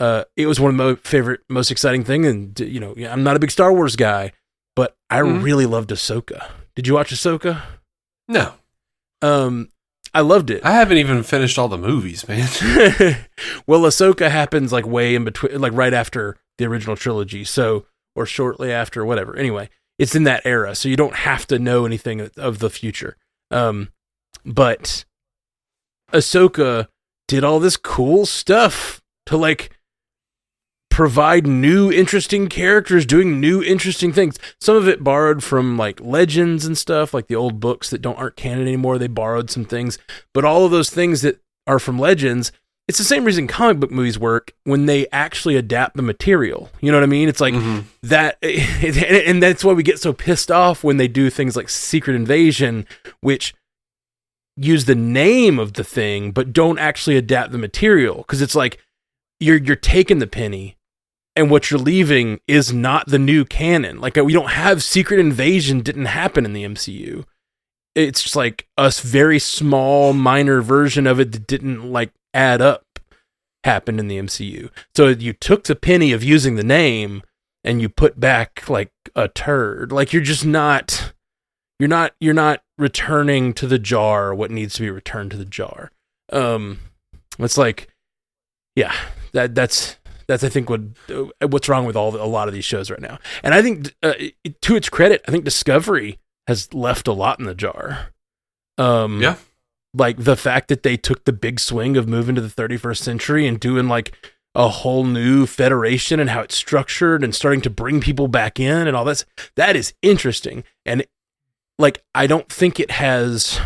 S2: It was one of my favorite, most exciting thing. And, you know, I'm not a big Star Wars guy, but I really loved Ahsoka. Did you watch Ahsoka?
S1: No.
S2: I loved it.
S1: I haven't even finished all the movies, man.
S2: Well, Ahsoka happens like way in between, like right after the original trilogy. So, or shortly after, whatever. Anyway. It's in that era, so you don't have to know anything of the future. But Ahsoka did all this cool stuff to like provide new interesting characters doing new interesting things. Some of it borrowed from like legends and stuff, like the old books that aren't canon anymore. They borrowed some things, but all of those things that are from legends, it's the same reason comic book movies work when they actually adapt the material. You know what I mean? It's like that, and that's why we get so pissed off when they do things like Secret Invasion, which use the name of the thing, but don't actually adapt the material. Because it's like, you're taking the penny, and what you're leaving is not the new canon. Like, we don't have Secret Invasion didn't happen in the MCU. It's just like a very small, minor version of it that didn't like add up happened in the MCU. So you took the penny of using the name and you put back like a turd. Like you're not returning to the jar what needs to be returned to the jar. It's like, yeah, that's That's, I think, what's wrong with a lot of these shows right now. And I think, to its credit, I think Discovery has left a lot in the jar.
S1: Yeah.
S2: Like the fact that they took the big swing of moving to the 31st century and doing like a whole new federation and how it's structured and starting to bring people back in and all that is interesting. And like, I don't think it has,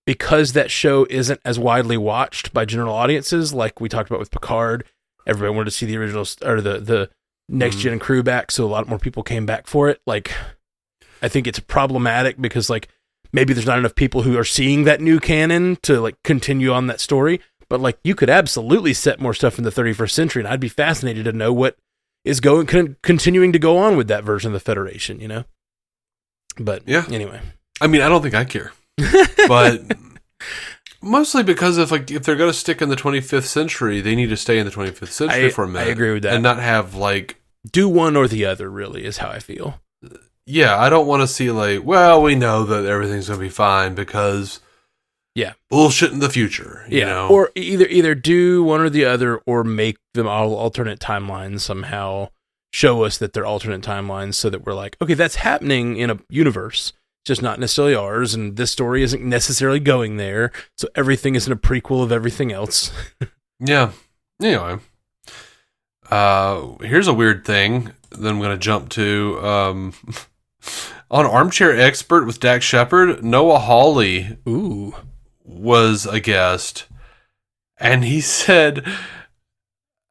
S2: because that show isn't as widely watched by general audiences, like we talked about with Picard. Everybody wanted to see the original or the next gen crew back, so a lot more people came back for it. Like, I think it's problematic because like maybe there's not enough people who are seeing that new canon to like continue on that story. But like, you could absolutely set more stuff in the 31st century, and I'd be fascinated to know what is continuing to go on with that version of the Federation, you know? But yeah, anyway.
S1: I mean, I don't think I care, but mostly because if they're going to stick in the 25th century, they need to stay in the 25th century for a minute.
S2: I agree with that,
S1: and not have like
S2: do one or the other. Really, is how I feel.
S1: Yeah, I don't want to see like, well, we know that everything's going to be fine because.
S2: Yeah,
S1: bullshit in the future. You know?
S2: Or either do one or the other, or make them all alternate timelines somehow. Show us that they're alternate timelines, so that we're like, okay, that's happening in a universe, just not necessarily ours, and this story isn't necessarily going there. So everything isn't a prequel of everything else.
S1: Yeah. Anyway, here's a weird thing that I'm going to jump to. On Armchair Expert with Dax Shepard, Noah Hawley.
S2: Ooh.
S1: Was a guest, and he said,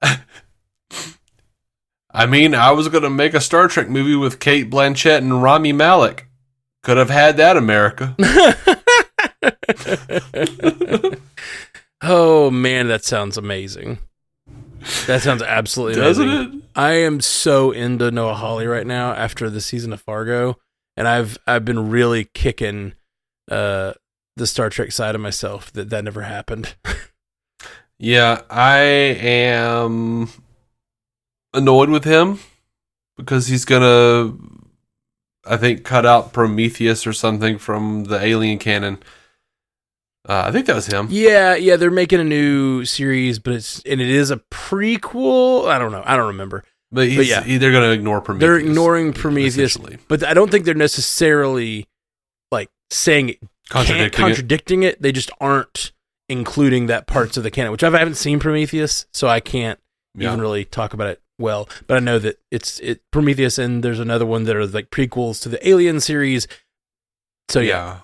S1: I mean, I was going to make a Star Trek movie with Cate Blanchett and Rami Malek. Could have had that, America.
S2: Oh, man, that sounds amazing. That sounds absolutely
S1: amazing.
S2: Doesn't it? I am so into Noah Hawley right now after the season of Fargo, and I've been really kicking the Star Trek side of myself that never happened.
S1: Yeah, I am annoyed with him because he's gonna, I think, cut out Prometheus or something from the Alien canon. I think that was him.
S2: Yeah, they're making a new series, but it is a prequel. I don't know. I don't remember.
S1: But yeah, they're going to ignore Prometheus.
S2: They're ignoring Prometheus, but I don't think they're necessarily like saying it. Contradicting it. They just aren't including that parts of the canon, which I haven't seen Prometheus, so I can't even really talk about it well. But I know that it's Prometheus, and there's another one that are like prequels to the Alien series. So yeah.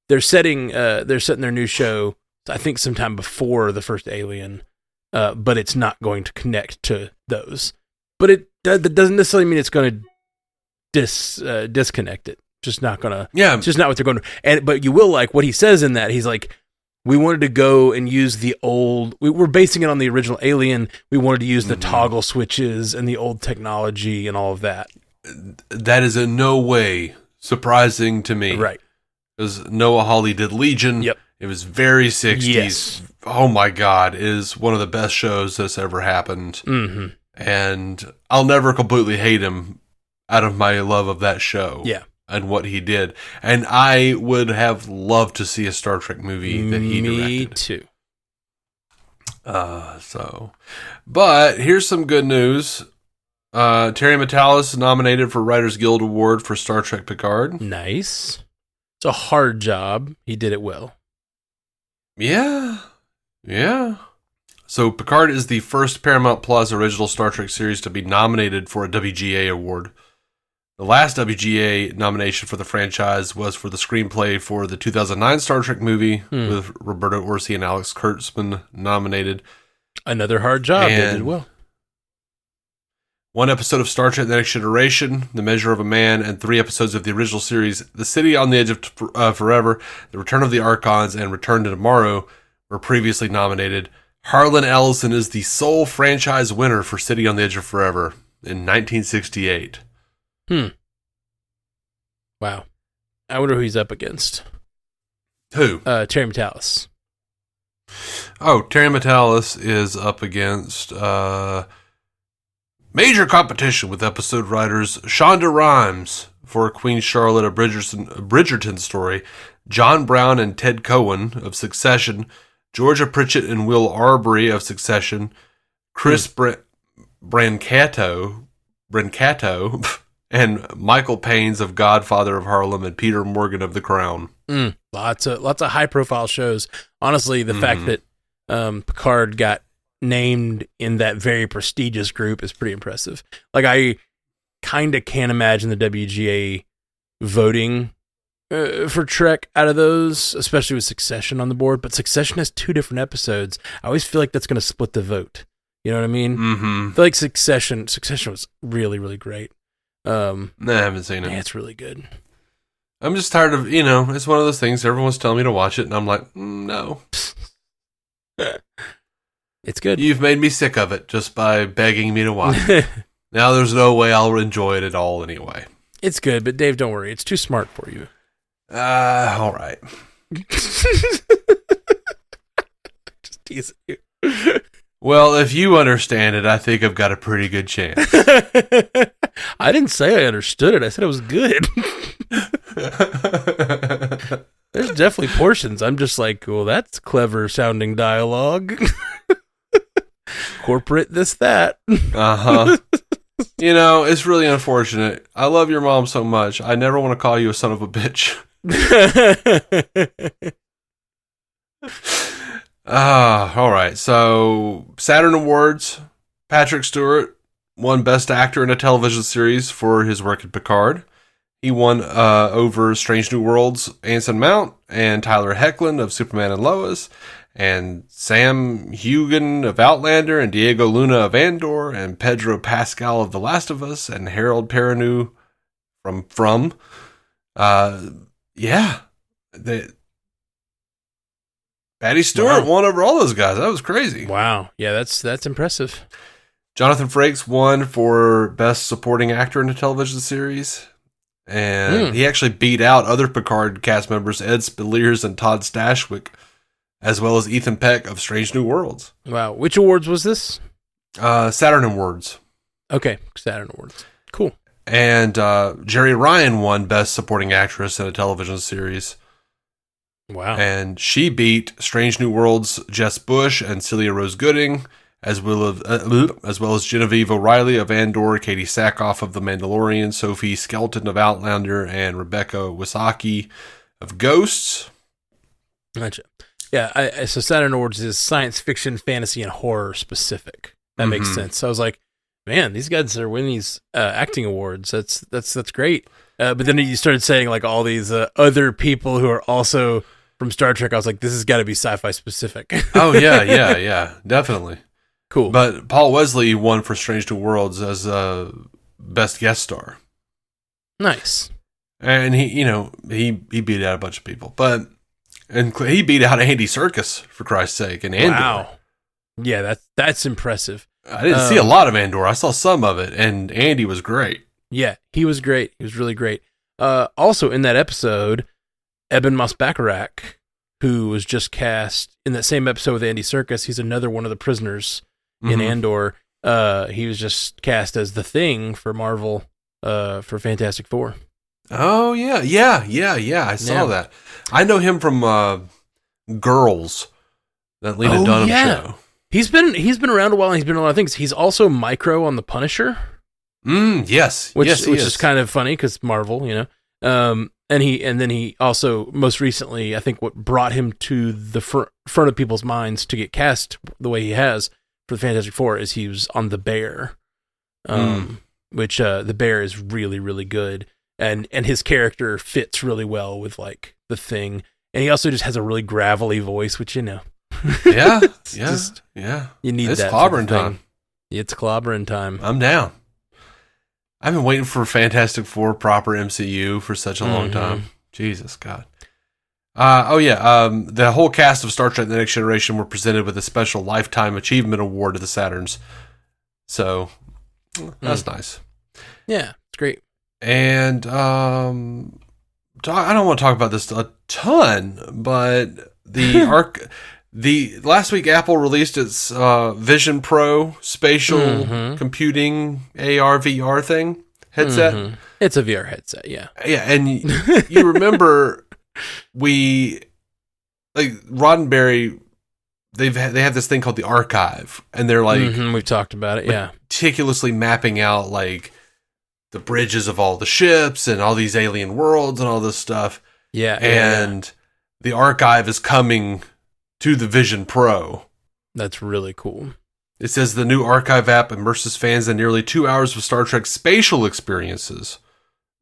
S2: They're setting their new show, I think, sometime before the first Alien, but it's not going to connect to those. But that doesn't necessarily mean it's going to disconnect it. Just not gonna. Yeah, it's just not what they're going to. But you will like what he says in that. He's like, we wanted to go and use the old. We're basing it on the original Alien. We wanted to use the toggle switches and the old technology and all of that.
S1: That is in no way surprising to me,
S2: right?
S1: Because Noah Hawley did Legion.
S2: Yep,
S1: it was very 60s.
S2: Yes.
S1: Oh my God, it is one of the best shows that's ever happened.
S2: Mm-hmm.
S1: And I'll never completely hate him out of my love of that show.
S2: Yeah.
S1: And what he did. And I would have loved to see a Star Trek movie that he directed.
S2: Me too.
S1: But here's some good news. Terry Matalas is nominated for Writers Guild Award for Star Trek Picard.
S2: Nice. It's a hard job. He did it well.
S1: Yeah. So Picard is the first Paramount Plus original Star Trek series to be nominated for a WGA award. The last WGA nomination for the franchise was for the screenplay for the 2009 Star Trek movie with Roberto Orci and Alex Kurtzman nominated.
S2: Another hard job. They did well.
S1: One episode of Star Trek The Next Generation, The Measure of a Man, and 3 episodes of the original series, The City on the Edge of Forever, The Return of the Archons, and Return to Tomorrow were previously nominated. Harlan Ellison is the sole franchise winner for City on the Edge of Forever in 1968.
S2: Wow. I wonder who he's up against.
S1: Who?
S2: Terry Matalas.
S1: Oh, Terry Matalas is up against major competition with episode writers Shonda Rhimes for Queen Charlotte, a Bridgerton story, John Brown and Ted Cohen of Succession, Georgia Pritchett and Will Arbery of Succession, Chris Brancato, and Michael Payne's of Godfather of Harlem and Peter Morgan of The Crown.
S2: Lots of high profile shows. Honestly, the fact that Picard got named in that very prestigious group is pretty impressive. Like, I kind of can't imagine the WGA voting for Trek out of those, especially with Succession on the board. But Succession has 2 different episodes. I always feel like that's going to split the vote. You know what I mean?
S1: Mm-hmm.
S2: I feel like Succession was really, really great.
S1: No, I haven't seen it.
S2: Yeah, it's really good.
S1: I'm just tired of, it's one of those things, everyone's telling me to watch it, and I'm like, no.
S2: It's good.
S1: You've made me sick of it just by begging me to watch it. Now there's no way I'll enjoy it at all anyway.
S2: It's good, but Dave, don't worry. It's too smart for you.
S1: All right.
S2: Just teasing you.
S1: Well, if you understand it, I think I've got a pretty good chance.
S2: I didn't say I understood it. I said it was good. There's definitely portions. I'm just like, well, that's clever sounding dialogue. Corporate this, that.
S1: Uh-huh. It's really unfortunate. I love your mom so much. I never want to call you a son of a bitch. All right. So, Saturn Awards. Patrick Stewart won Best Actor in a Television Series for his work in Picard. He won over Strange New Worlds' Anson Mount and Tyler Hoechlin of Superman and Lois, and Sam Heughan of Outlander, and Diego Luna of Andor, and Pedro Pascal of The Last of Us, and Harold Perrineau from Patty Stewart won over all those guys. That was crazy.
S2: Wow. Yeah, that's impressive.
S1: Jonathan Frakes won for Best Supporting Actor in a Television Series. And he actually beat out other Picard cast members, Ed Speleers and Todd Stashwick, as well as Ethan Peck of Strange New Worlds.
S2: Wow. Which awards was this?
S1: Saturn Awards.
S2: Okay, Saturn Awards. Cool.
S1: And Jerry Ryan won Best Supporting Actress in a Television Series.
S2: Wow.
S1: And she beat Strange New Worlds' Jess Bush and Celia Rose Gooding, as well as Genevieve O'Reilly of Andor, Katie Sackhoff of The Mandalorian, Sophie Skelton of Outlander, and Rebecca Wysocki of Ghosts.
S2: Gotcha. Yeah, so Saturn Awards is science fiction, fantasy, and horror specific. That makes sense. So I was like, man, these guys are winning these acting awards. That's great. But then you started saying like all these other people who are also from Star Trek. I was like, this has got to be sci-fi specific.
S1: Oh yeah, definitely.
S2: Cool.
S1: But Paul Wesley won for Strange New Worlds as best guest star.
S2: Nice.
S1: And he beat out a bunch of people, and he beat out Andy Serkis, for Christ's sake, and Andor. Wow.
S2: Yeah, that's impressive.
S1: I didn't see a lot of Andor. I saw some of it, and Andy was great.
S2: Yeah, he was great. He was really great. Also in that episode, Eben Moss-Bacharach, who was just cast in that same episode with Andy Serkis, he's another one of the prisoners in Andor. He was just cast as the Thing for Marvel for Fantastic Four.
S1: Oh yeah. I saw that. I know him from Girls, that Lena Dunham show.
S2: He's been around a while, and he's been in a lot of things. He's also Micro on The Punisher.
S1: Yes,
S2: which
S1: is.
S2: Is kind of funny because Marvel, and then he also most recently, I think, what brought him to the front of people's minds to get cast the way he has for the Fantastic Four is he was on The Bear, which The Bear is really, really good, and his character fits really well with like the Thing, and he also just has a really gravelly voice, which
S1: yeah.
S2: You need
S1: it's
S2: that.
S1: It's clobbering time.
S2: It's clobbering time.
S1: I'm down. I've been waiting for Fantastic Four proper MCU for such a long time. Jesus God. The whole cast of Star Trek: The Next Generation were presented with a special Lifetime Achievement Award to the Saturns. So that's nice.
S2: Yeah, it's great.
S1: And I don't want to talk about this a ton, but the last week Apple released its Vision Pro spatial computing AR VR thing headset.
S2: It's a VR headset, yeah.
S1: Yeah, and you remember Roddenberry they have this thing called the archive, and they're like,
S2: we've talked about it, yeah,
S1: meticulously mapping out like the bridges of all the ships and all these alien worlds and all this stuff.
S2: Yeah,
S1: and the archive is coming to the Vision Pro.
S2: That's really cool.
S1: It says the new archive app immerses fans in nearly 2 hours of Star Trek spatial experiences,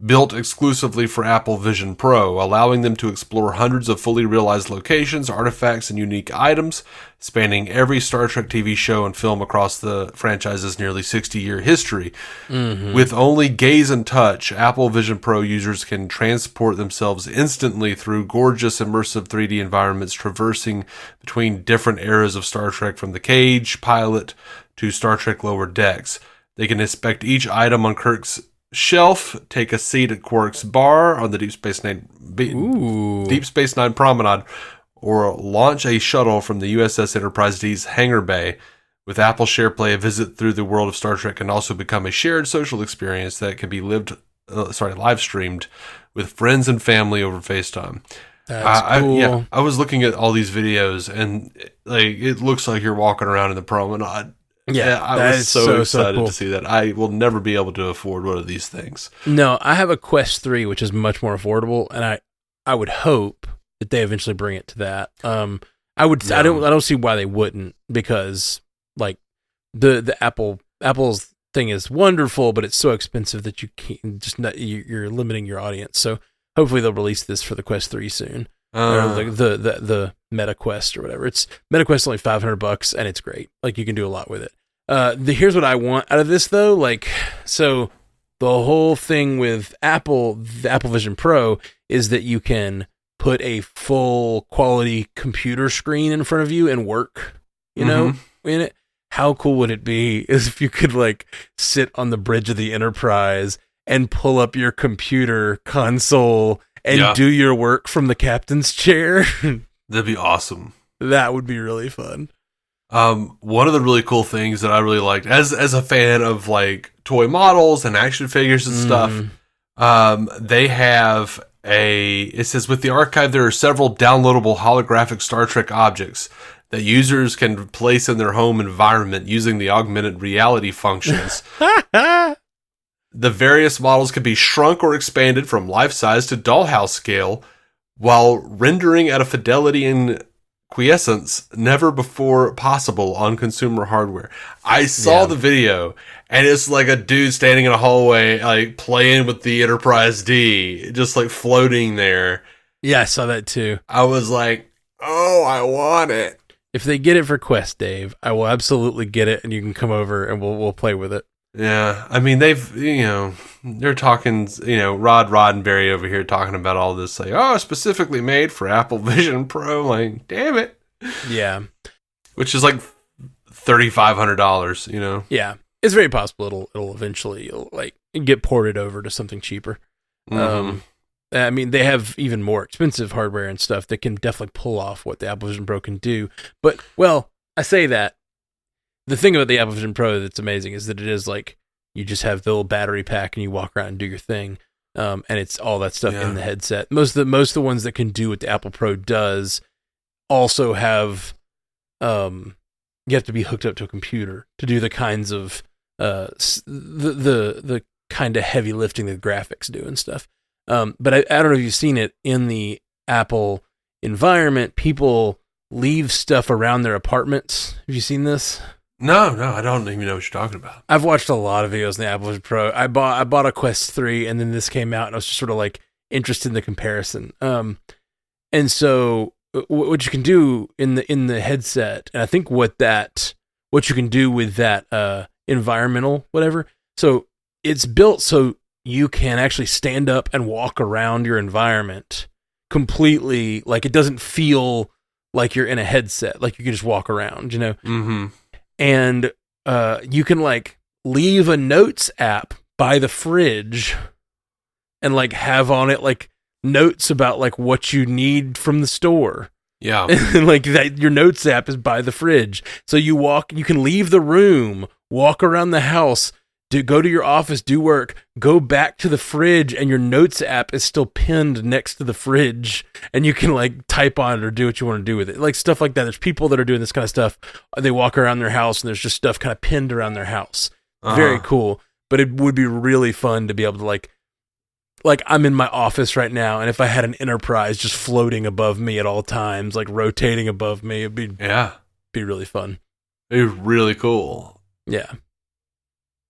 S1: built exclusively for Apple Vision Pro, allowing them to explore hundreds of fully realized locations, artifacts, and unique items, spanning every Star Trek TV show and film across the franchise's nearly 60-year history. With only gaze and touch, Apple Vision Pro users can transport themselves instantly through gorgeous immersive 3D environments, traversing between different eras of Star Trek, from the cage, pilot, to Star Trek Lower Decks. They can inspect each item on Kirk's shelf, take a seat at Quark's bar on the Deep Space Nine Promenade, or launch a shuttle from the USS Enterprise D's hangar bay. With Apple SharePlay, a visit through the world of Star Trek can also become a shared social experience that can be live streamed with friends and family over FaceTime.
S2: That's cool.
S1: I was looking at all these videos, and like it looks like you're walking around in the promenade. Yeah, I was so excited
S2: cool
S1: to see that. I will never be able to afford one of these things.
S2: No, I have a Quest 3, which is much more affordable, and I would hope that they eventually bring it to that. I don't see why they wouldn't, because like the Apple's thing is wonderful, but it's so expensive that you can't you're limiting your audience. So hopefully they'll release this for the Quest 3 soon. Or the Meta Quest or whatever. It's Meta Quest is only $500 and it's great. Like you can do a lot with it. Here's what I want out of this though. Like, so the whole thing with the Apple Vision Pro is that you can put a full quality computer screen in front of you and work, you know, in it. How cool would it be if you could like sit on the bridge of the Enterprise and pull up your computer console and do your work from the captain's chair?
S1: That'd be awesome.
S2: That would be really fun.
S1: One of the really cool things that I really liked, as a fan of like toy models and action figures and stuff, they have it says with the archive there are several downloadable holographic Star Trek objects that users can place in their home environment using the augmented reality functions. The various models can be shrunk or expanded from life-size to dollhouse scale, while rendering at a fidelity and quiescence never before possible on consumer hardware. I saw the video, and it's like a dude standing in a hallway, like playing with the Enterprise D, just like floating there.
S2: Yeah, I saw that too.
S1: I was like, oh, I want it.
S2: If they get it for Quest, Dave, I will absolutely get it, and you can come over and we'll play with it.
S1: Yeah, I mean, they're talking, Rod Roddenberry over here talking about all this, like, specifically made for Apple Vision Pro. Like, damn it.
S2: Yeah.
S1: Which is like $3,500,
S2: Yeah. It's very possible it'll eventually get ported over to something cheaper. I mean, they have even more expensive hardware and stuff that can definitely pull off what the Apple Vision Pro can do. But, well, I say that. The thing about the Apple Vision Pro that's amazing is that it is like you just have the little battery pack and you walk around and do your thing, and it's all that stuff in the headset. Most of the ones that can do what the Apple Pro does also have you have to be hooked up to a computer to do the kinds of the kind of heavy lifting that the graphics do and stuff. But I don't know if you've seen it in the Apple environment. People leave stuff around their apartments. Have you seen this?
S1: No, I don't even know what you're talking about.
S2: I've watched a lot of videos in the Apple Vision Pro. I bought a Quest 3, and then this came out, and I was just sort of like interested in the comparison. And so what you can do in the headset, and I think what you can do with that environmental whatever. So it's built so you can actually stand up and walk around your environment completely. Like it doesn't feel like you're in a headset. Like you can just walk around, Mm-hmm. And you can like leave a notes app by the fridge and like have on it like notes about like what you need from the store.
S1: Yeah.
S2: And like that your notes app is by the fridge. So you can leave the room, walk around the house, go to your office, do work, go back to the fridge, and your notes app is still pinned next to the fridge, and you can like type on it or do what you want to do with it. Like stuff like that. There's people that are doing this kind of stuff. They walk around their house and there's just stuff kind of pinned around their house. Very cool. But it would be really fun to be able to like I'm in my office right now, and if I had an Enterprise just floating above me at all times, like rotating above me, it'd be really fun.
S1: It'd be really cool.
S2: Yeah.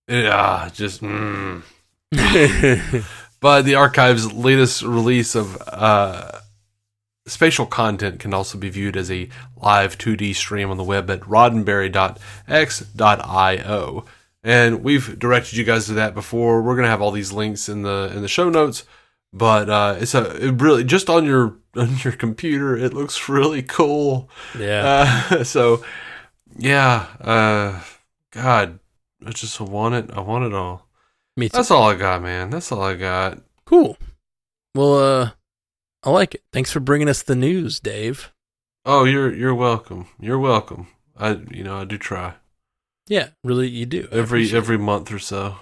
S1: Yeah, But the archive's latest release of spatial content can also be viewed as a live 2D stream on the web at roddenberry.x.io. And we've directed you guys to that before. We're gonna have all these links in the show notes. But it really just on your computer, it looks really cool.
S2: Yeah.
S1: God, I just want it. I want it all.
S2: Me too.
S1: That's all I got, man. That's all I got.
S2: Cool. Well, I like it. Thanks for bringing us the news, Dave.
S1: Oh, you're welcome. You're welcome. I do try.
S2: Yeah, really, you do.
S1: Every month or so.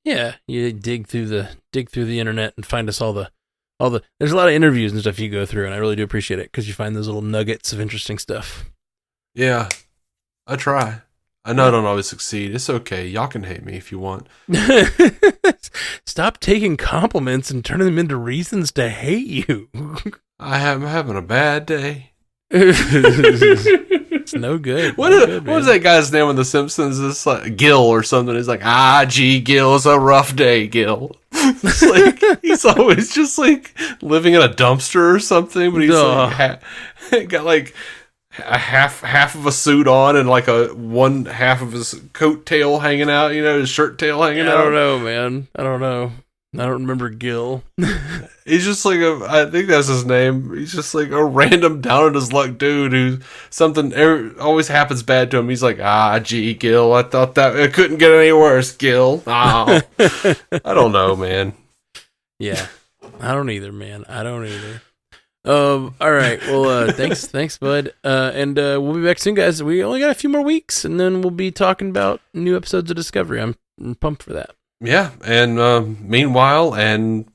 S2: Yeah, you dig through the internet and find us all the. There's a lot of interviews and stuff you go through, and I really do appreciate it because you find those little nuggets of interesting stuff.
S1: Yeah, I try. I know I don't always succeed. It's okay. Y'all can hate me if you want.
S2: Stop taking compliments and turning them into reasons to hate you.
S1: I'm having a bad day.
S2: It's no good.
S1: What was that guy's name on The Simpsons? It's like Gil or something. He's like, gee, Gil, it's a rough day, Gil. It's like he's always just like living in a dumpster or something, but he's like got like a half of a suit on and like one half of his coat tail hanging out, his shirt tail hanging out.
S2: I don't know, man. I don't know. I don't remember Gil.
S1: He's just like I think that's his name. He's just like a random down on his luck dude who something always happens bad to him. He's like, gee, Gil, I thought that it couldn't get any worse, Gil. Oh. I don't know, man.
S2: Yeah, I don't either, man. I don't either. All right. Well, thanks, bud. And we'll be back soon, guys. We only got a few more weeks, and then we'll be talking about new episodes of Discovery. I'm pumped for that.
S1: Yeah, and meanwhile, and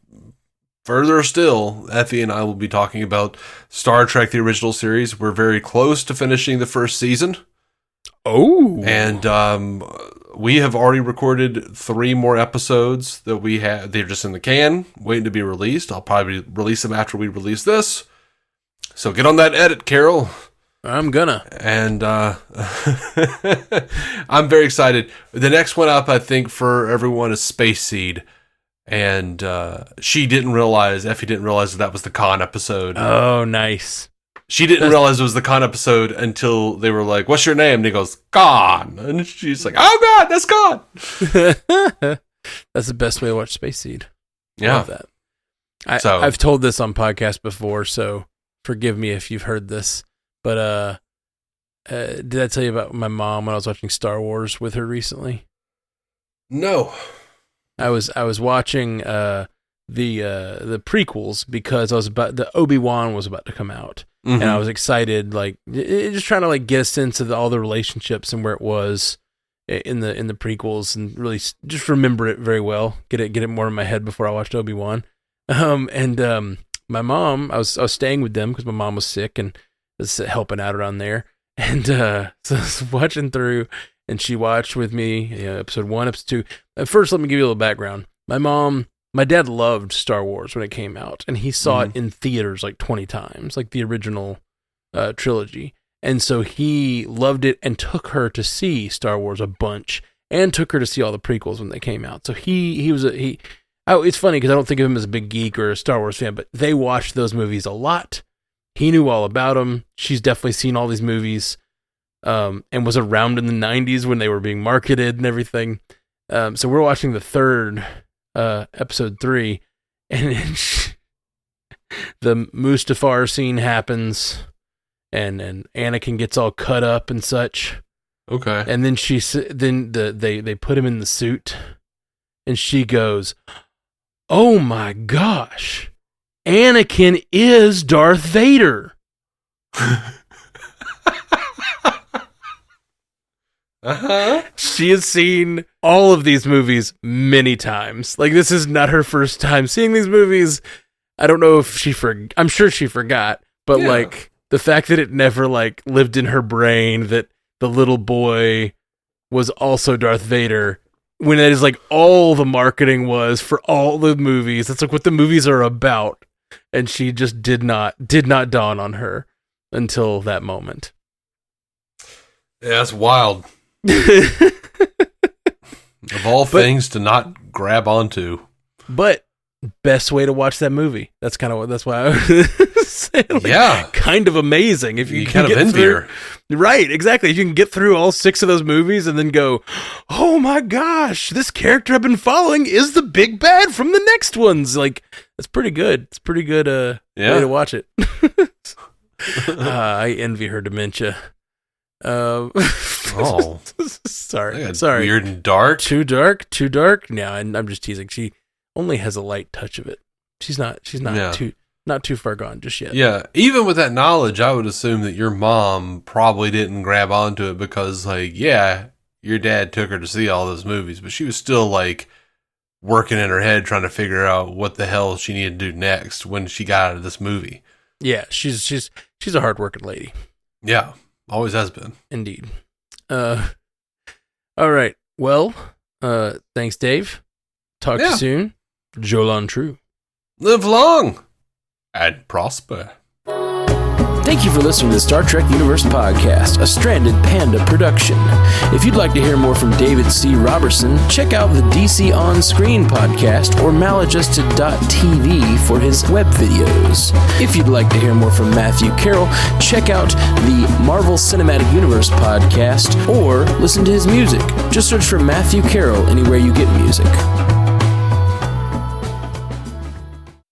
S1: further still, Effie and I will be talking about Star Trek: The Original Series. We're very close to finishing the first season.
S2: Oh,
S1: and we have already recorded 3 more episodes that we have. They're just in the can, waiting to be released. I'll probably release them after we release this. So get on that edit, Carol.
S2: I'm gonna.
S1: And I'm very excited. The next one up, I think, for everyone is Space Seed. And Effie didn't realize that was the Khan episode.
S2: Oh, nice.
S1: She didn't realize it was the Khan episode until they were like, "What's your name?" And he goes, "Khan." And she's like, "Oh, God, that's Khan."
S2: That's the best way to watch Space Seed.
S1: Yeah.
S2: Love that. I've told this on podcast before, so forgive me if you've heard this. But did I tell you about my mom when I was watching Star Wars with her recently?
S1: No.
S2: I was watching the prequels because the Obi-Wan was about to come out, and I was excited, like just trying to like get a sense of all the relationships and where it was in the prequels, and really just remember it very well, get it more in my head before I watched Obi-Wan. My mom, I was staying with them because my mom was sick and was helping out around there, and so I was watching through, and she watched with me episode 1, episode 2. First, let me give you a little background. My dad loved Star Wars when it came out, and he saw it in theaters like 20 times, like the original trilogy. And so he loved it and took her to see Star Wars a bunch, and took her to see all the prequels when they came out. So it's funny because I don't think of him as a big geek or a Star Wars fan, but they watched those movies a lot. He knew all about them. She's definitely seen all these movies, and was around in the 90s when they were being marketed and everything. So we're watching the third episode 3, and then the Mustafar scene happens, and Anakin gets all cut up and such.
S1: Okay.
S2: And then they put him in the suit, and she goes, "Oh my gosh, Anakin is Darth Vader." She has seen all of these movies many times. Like, this is not her first time seeing these movies. I don't know if I'm sure she forgot, but like the fact that it never like lived in her brain that the little boy was also Darth Vader, when that is like all the marketing was for all the movies. That's like what the movies are about. And she just did not dawn on her until that moment.
S1: Yeah, that's wild. Of all things to not grab onto.
S2: But best way to watch that movie. That's why I was saying, like, kind of amazing. If you can
S1: kind of envy her.
S2: Right, exactly. If you can get through all 6 of those movies and then go, oh my gosh, this character I've been following is the big bad from the next ones. Like, that's pretty good. It's pretty good way to watch it. I envy her dementia. Sorry.
S1: Weird and dark.
S2: Too dark. No, I'm just teasing. She only has a light touch of it. She's not too far gone just yet.
S1: Yeah, even with that knowledge, I would assume that your mom probably didn't grab onto it because, like, your dad took her to see all those movies, but she was still like working in her head trying to figure out what the hell she needed to do next when she got out of this movie.
S2: Yeah, she's a hardworking lady.
S1: Yeah, always has been.
S2: Indeed. All right. Well, thanks, Dave. Talk to you soon. Jolan True.
S1: Live long and prosper.
S3: Thank you for listening to the Star Trek Universe Podcast, a Stranded Panda production. If you'd like to hear more from David C. Robertson, check out the DC On Screen podcast or maladjusted.tv for his web videos. If you'd like to hear more from Matthew Carroll, check out the Marvel Cinematic Universe podcast or listen to his music. Just search for Matthew Carroll anywhere you get music.